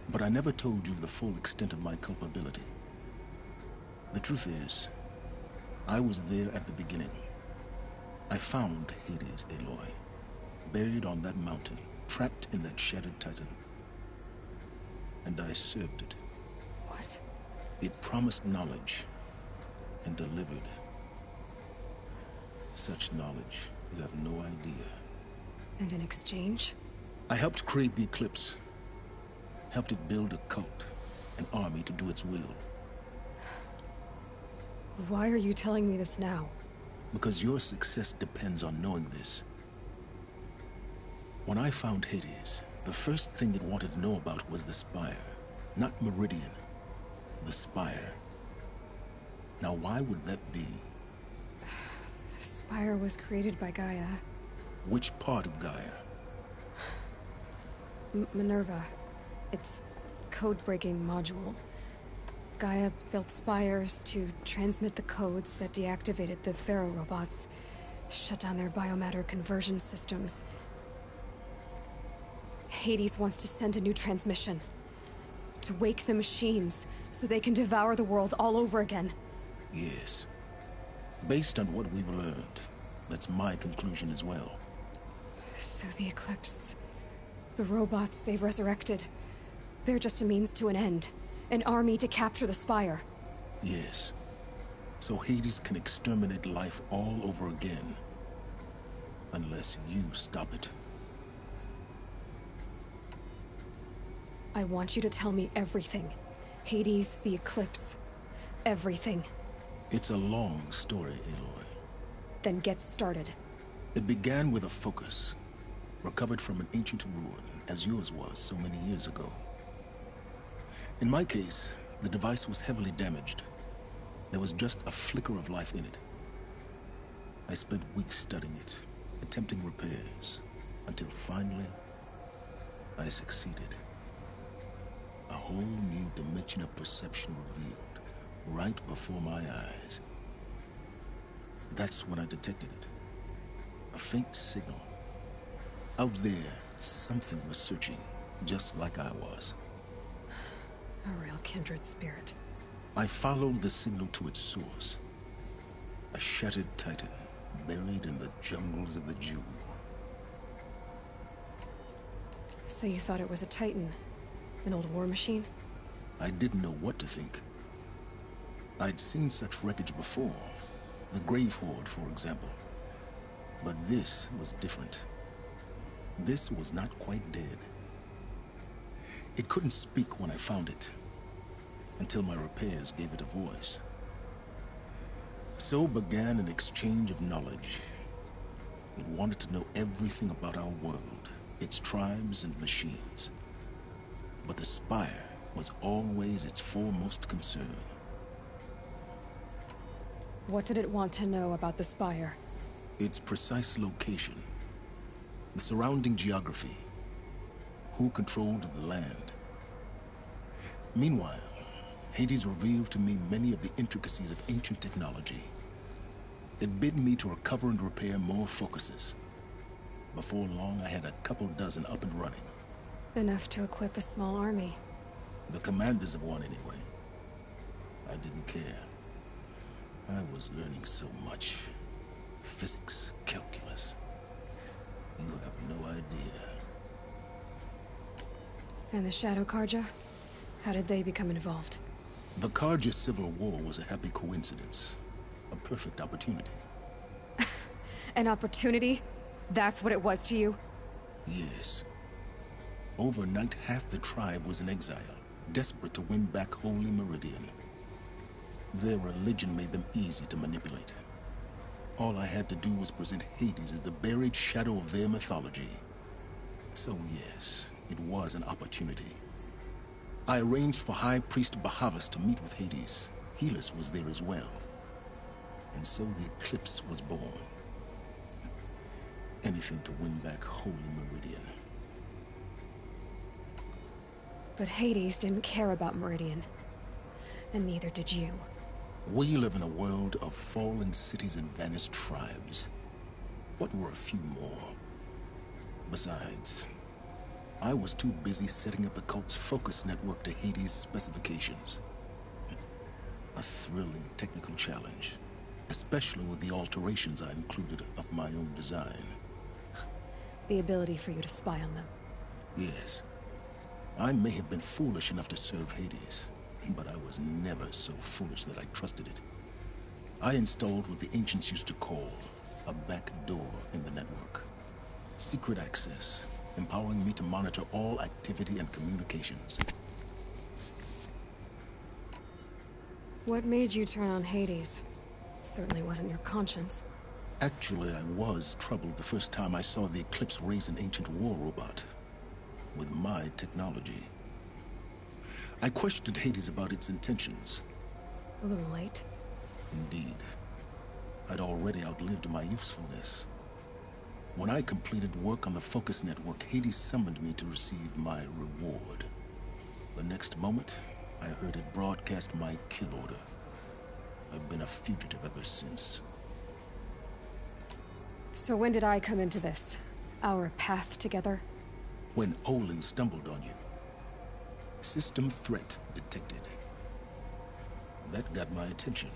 But I never told you the full extent of my culpability. The truth is, I was there at the beginning. I found Hades, Aloy, buried on that mountain, trapped in that shattered titan. And I served it. What? It promised knowledge and delivered. Such knowledge, you have no idea. And in exchange? I helped create the Eclipse. Helped it build a cult, an army to do its will. Why are you telling me this now? Because your success depends on knowing this. When I found Hades, the first thing it wanted to know about was the Spire. Not Meridian. The Spire. Now why would that be? The Spire was created by Gaia. Which part of Gaia? Minerva. It's code-breaking module. Gaia built spires to transmit the codes that deactivated the Pharaoh robots, shut down their biomatter conversion systems. Hades wants to send a new transmission. To wake the machines, so they can devour the world all over again. Yes. Based on what we've learned, that's my conclusion as well. So the Eclipse... the robots they've resurrected... they're just a means to an end. An army to capture the Spire. Yes. So Hades can exterminate life all over again. Unless you stop it. I want you to tell me everything. Hades, the Eclipse. Everything. It's a long story, Aloy. Then get started. It began with a focus. Recovered from an ancient ruin, as yours was so many years ago. In my case, the device was heavily damaged. There was just a flicker of life in it. I spent weeks studying it, attempting repairs, until finally, I succeeded. A whole new dimension of perception revealed, right before my eyes. That's when I detected it. A faint signal. Out there, something was searching, just like I was. A real kindred spirit. I followed the signal to its source. A shattered titan, buried in the jungles of the Jew. So you thought it was a Titan? An old war machine? I didn't know what to think. I'd seen such wreckage before. The Grave Horde, for example. But this was different. This was not quite dead. It couldn't speak when I found it, until my repairs gave it a voice. So began an exchange of knowledge. It wanted to know everything about our world, its tribes and machines. But the Spire was always its foremost concern. What did it want to know about the Spire? Its precise location, the surrounding geography, who controlled the land. Meanwhile, Hades revealed to me many of the intricacies of ancient technology. It bid me to recover and repair more focuses. Before long, I had a couple dozen up and running. Enough to equip a small army. The commanders of one, anyway. I didn't care. I was learning so much. Physics, calculus. You have no idea. And the Shadow Carja? How did they become involved? The Carja Civil War was a happy coincidence. A perfect opportunity. An opportunity? That's what it was to you? Yes. Overnight, half the tribe was in exile, desperate to win back Holy Meridian. Their religion made them easy to manipulate. All I had to do was present Hades as the buried shadow of their mythology. So yes, it was an opportunity. I arranged for High Priest Bahavas to meet with Hades. Helis was there as well. And so the Eclipse was born. Anything to win back Holy Meridian. But Hades didn't care about Meridian. And neither did you. We live in a world of fallen cities and vanished tribes. What were a few more? Besides, I was too busy setting up the cult's focus network to Hades' specifications. A thrilling technical challenge, especially with the alterations I included of my own design. The ability for you to spy on them. Yes. I may have been foolish enough to serve Hades, but I was never so foolish that I trusted it. I installed what the ancients used to call a back door in the network. Secret access, empowering me to monitor all activity and communications. What made you turn on Hades? It certainly wasn't your conscience. Actually, I was troubled the first time I saw the Eclipse raise an ancient war robot. With my technology. I questioned Hades about its intentions. A little late. Indeed. I'd already outlived my usefulness. When I completed work on the Focus Network, Hades summoned me to receive my reward. The next moment, I heard it broadcast my kill order. I've been a fugitive ever since. So when did I come into this? Our path together? When Olin stumbled on you. System threat detected. That got my attention.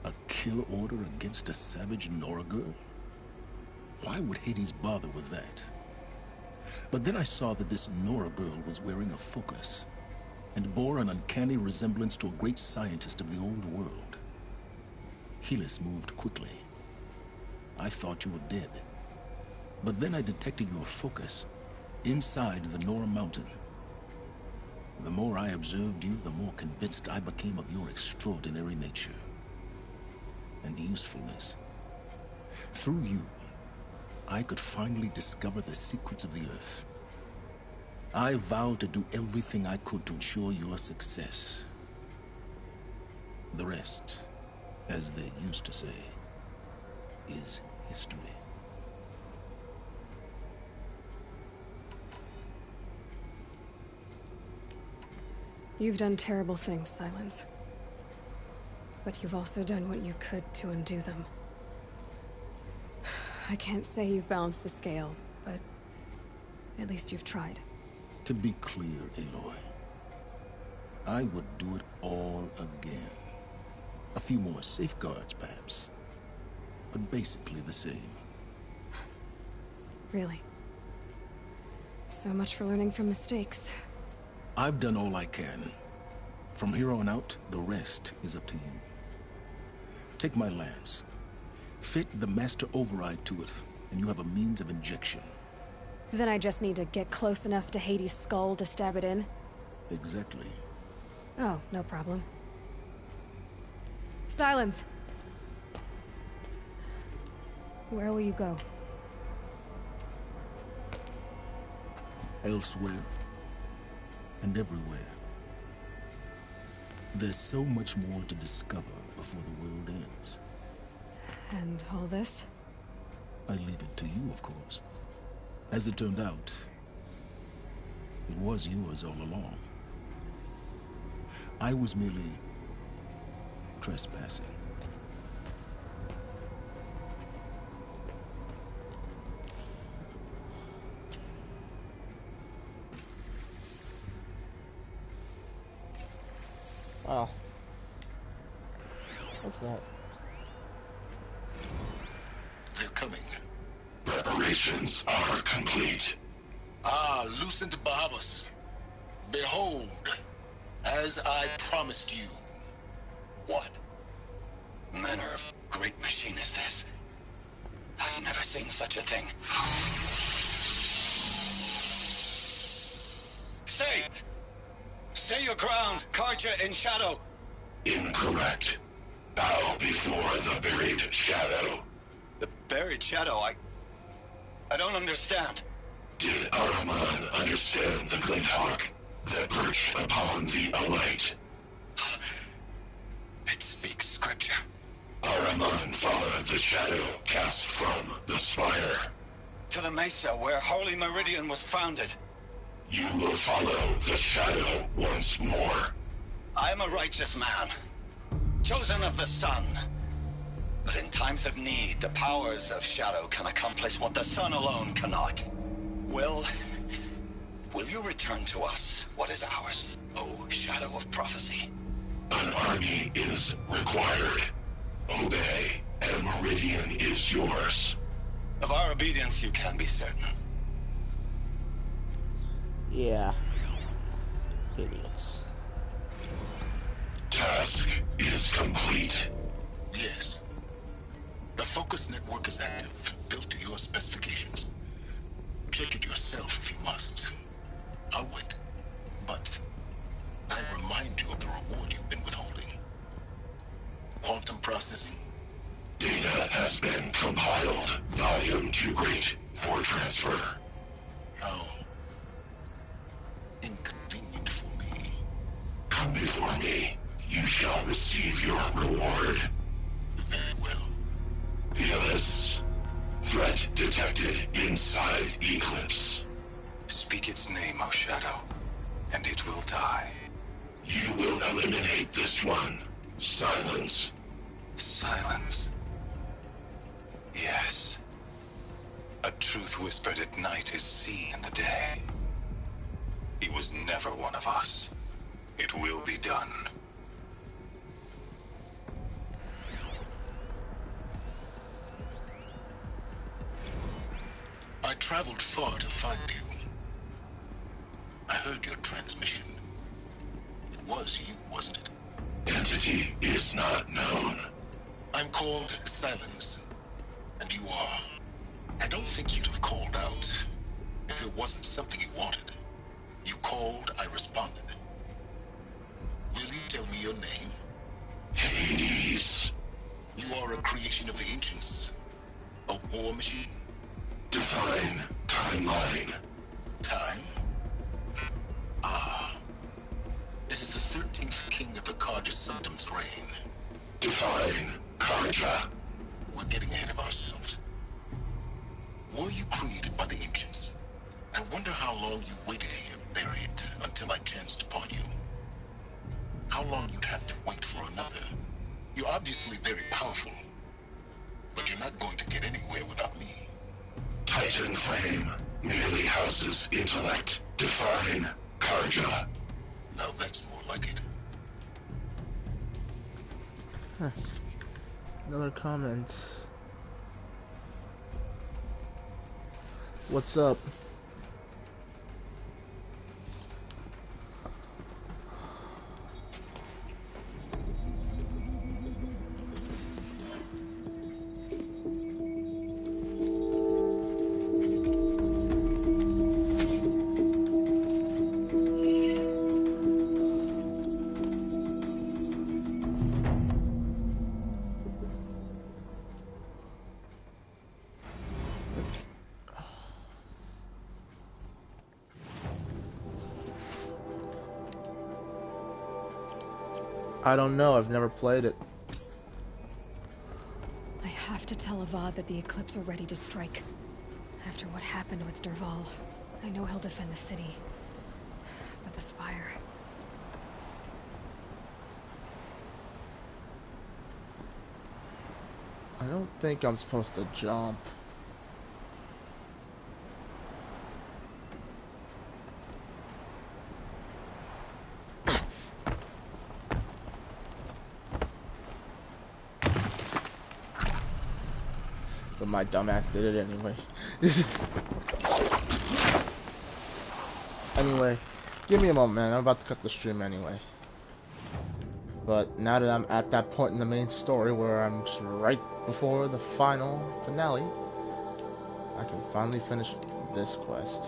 A kill order against a savage Nora girl? Why would Hades bother with that? But then I saw that this Nora girl was wearing a focus, and bore an uncanny resemblance to a great scientist of the old world. Helis moved quickly. I thought you were dead. But then I detected your focus inside the Nora Mountain. The more I observed you, the more convinced I became of your extraordinary nature and usefulness. Through you, I could finally discover the secrets of the Earth. I vowed to do everything I could to ensure your success. The rest, as they used to say, is history. You've done terrible things, Silence. But you've also done what you could to undo them. I can't say you've balanced the scale, but at least you've tried. To be clear, Aloy, I would do it all again. A few more safeguards, perhaps, but basically the same. Really? So much for learning from mistakes. I've done all I can. From here on out, the rest is up to you. Take my lance. Fit the Master Override to it, and you have a means of injection. Then I just need to get close enough to Hades' skull to stab it in? Exactly. Oh, no problem. Silence! Where will you go? Elsewhere. And everywhere. There's so much more to discover before the world ends. And all this? I leave it to you, of course. As it turned out, it was yours all along. I was merely trespassing. Wow. What's that? They're coming. Preparations are complete. Ah, Lucent Bahavas. Behold, as I promised you. What manner of great machine is this? I've never seen such a thing. Stay! Stay your ground, Carja in shadow. Incorrect. Bow before the buried shadow. The buried shadow, I don't understand. Did Ahriman understand the glint hawk that perched upon the alight? It speaks scripture. Ahriman followed the shadow cast from the spire. To the mesa where Holy Meridian was founded. You will follow the shadow once more. I am a righteous man, chosen of the sun. But in times of need, the powers of shadow can accomplish what the sun alone cannot. Will you return to us what is ours, O Shadow of Prophecy? An army is required. Obey, and Meridian is yours. Of our obedience, you can be certain. Yeah. Idiots. Task is complete. Yes. The focus network is active, built to your specifications. Check it yourself if you must. I'll wait. But I remind you of the reward you've been withholding. Quantum processing. Data has been compiled. Volume too great for transfer. How inconvenient for me. Come before me. You shall receive your reward. Very well. Helis. Threat detected inside Eclipse. Speak its name, O Shadow, and it will die. You will eliminate this one. Silence. Silence. Yes. A truth whispered at night is seen in the day. He was never one of us. It will be done. I traveled far to find you. I heard your transmission. It was you, wasn't it? Entity is not known. I'm called Silence, and you are. I don't think you'd have called out if it wasn't something you wanted. You called, I responded. Will you tell me your name? Hades. You are a creation of the ancients. A war machine. Define timeline. Time? Ah. It is the 13th king of the Carja Symptoms reign. Define Carja. We're getting ahead of ourselves. Were you created by the ancients? I wonder how long you waited here, buried, until I chanced upon you. How long you'd have to wait for another, You're obviously very powerful, but you're not going to get anywhere without me. Titan flame merely houses intellect. Define Karja. Now that's more like it. Huh. Another comment. What's up? I don't know, I've never played it. I have to tell Avad that the Eclipse are ready to strike. After what happened with Dervahl, I know he'll defend the city. But the Spire... I don't think I'm supposed to jump. But my dumbass did it anyway. Anyway, give me a moment, man. I'm about to cut the stream anyway. But now that I'm at that point in the main story where I'm just right before the final finale, I can finally finish this quest.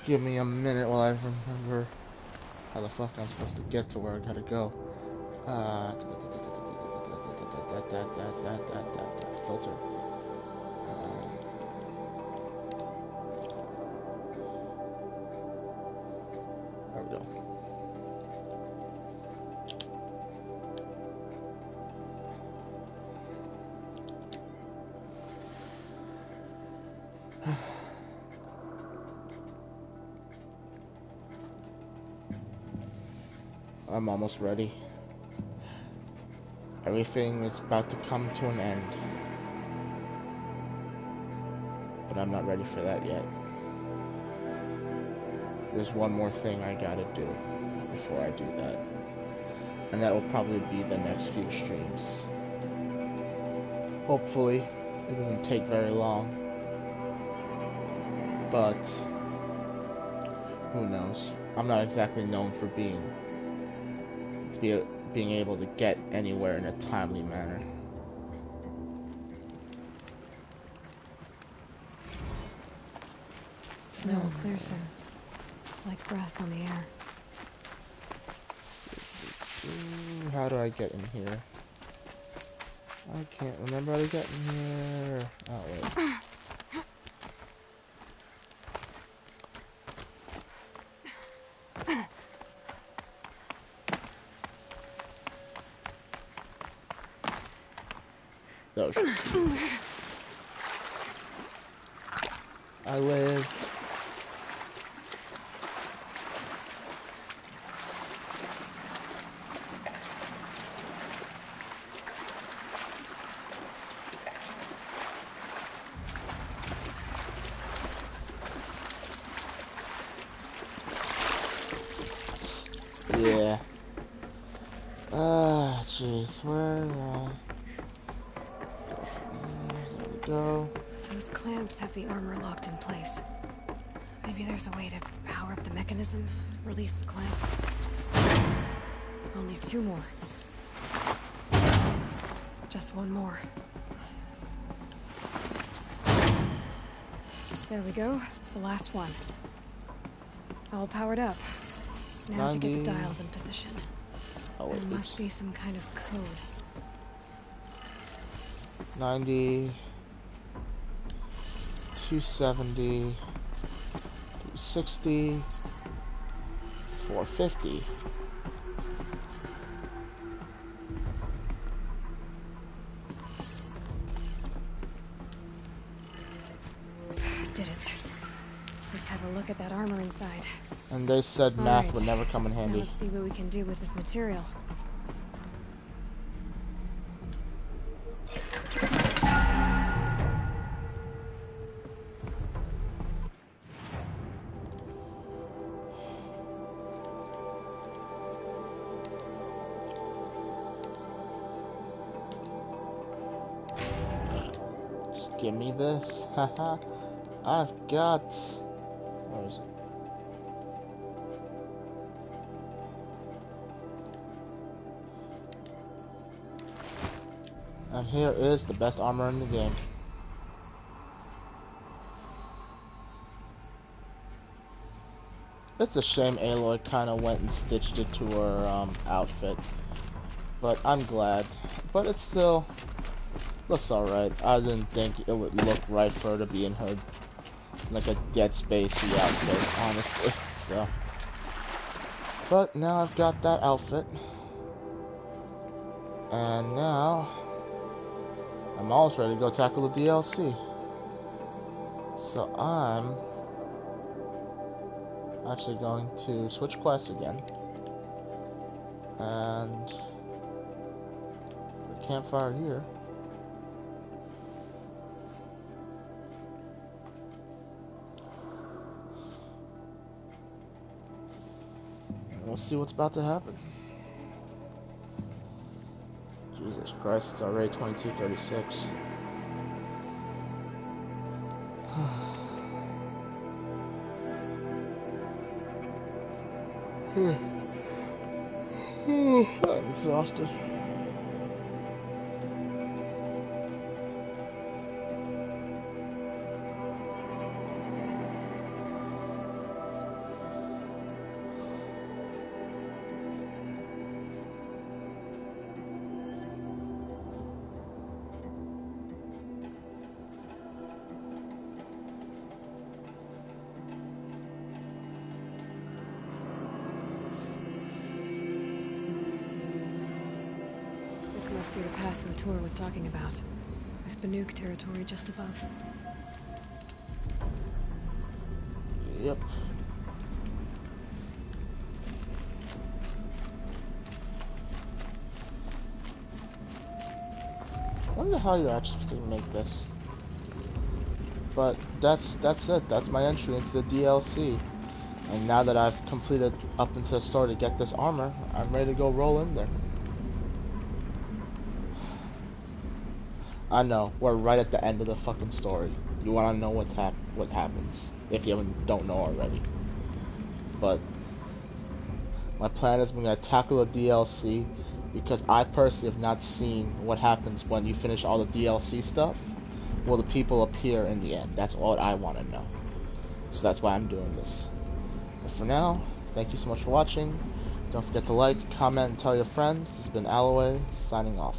Give me a minute while I remember how the fuck I'm supposed to get to where I gotta go. Filter. There we go. I'm almost ready. Everything is about to come to an end. But I'm not ready for that yet. There's one more thing I gotta do before I do that. And that will probably be the next few streams. Hopefully, it doesn't take very long. But, who knows? I'm not exactly known for being able to get anywhere in a timely manner. Snow will clear soon. Like breath on the air. How do I get in here? I can't remember how to get in here. Oh, wait. Oh, shit. I lived. Yeah. Ah, jeez, where? There we go. Those clamps have the armor locked in place. Maybe there's a way to power up the mechanism, release the clamps. Only 2 more. Just 1 more. There we go, the last one. All powered up. Now to get the dials in position. Oh, wait, there must be some kind of code. 90, 270, 360, 450. Did it. This look at that armor inside. And they said All math right. would never come in Now handy. let's see what we can do with this material. Just give me this. Haha. I've got... Where is it? And here is the best armor in the game. It's a shame Aloy kind of went and stitched it to her outfit, but I'm glad. But it still looks alright. I didn't think it would look right for her to be in her like a Dead Spacey outfit, honestly. So, but now I've got that outfit, and now I'm almost ready to go tackle the DLC. So I'm actually going to switch quests again. And the campfire here. And we'll see what's about to happen. Jesus Christ, it's already 22:36. I'm exhausted. This must be the pass Latour was talking about, with Banuk territory just above. Yep. I wonder how you're actually supposed to make this. But that's it. That's my entry into the DLC. And now that I've completed up into the store to get this armor, I'm ready to go roll in there. I know, we're right at the end of the fucking story. You wanna know what happens, if you don't know already. But my plan is I'm gonna tackle the DLC, because I personally have not seen what happens when you finish all the DLC stuff. Will the people appear in the end? That's all I want to know. So that's why I'm doing this. But for now, thank you so much for watching. Don't forget to like, comment, and tell your friends. This has been Alloway, signing off.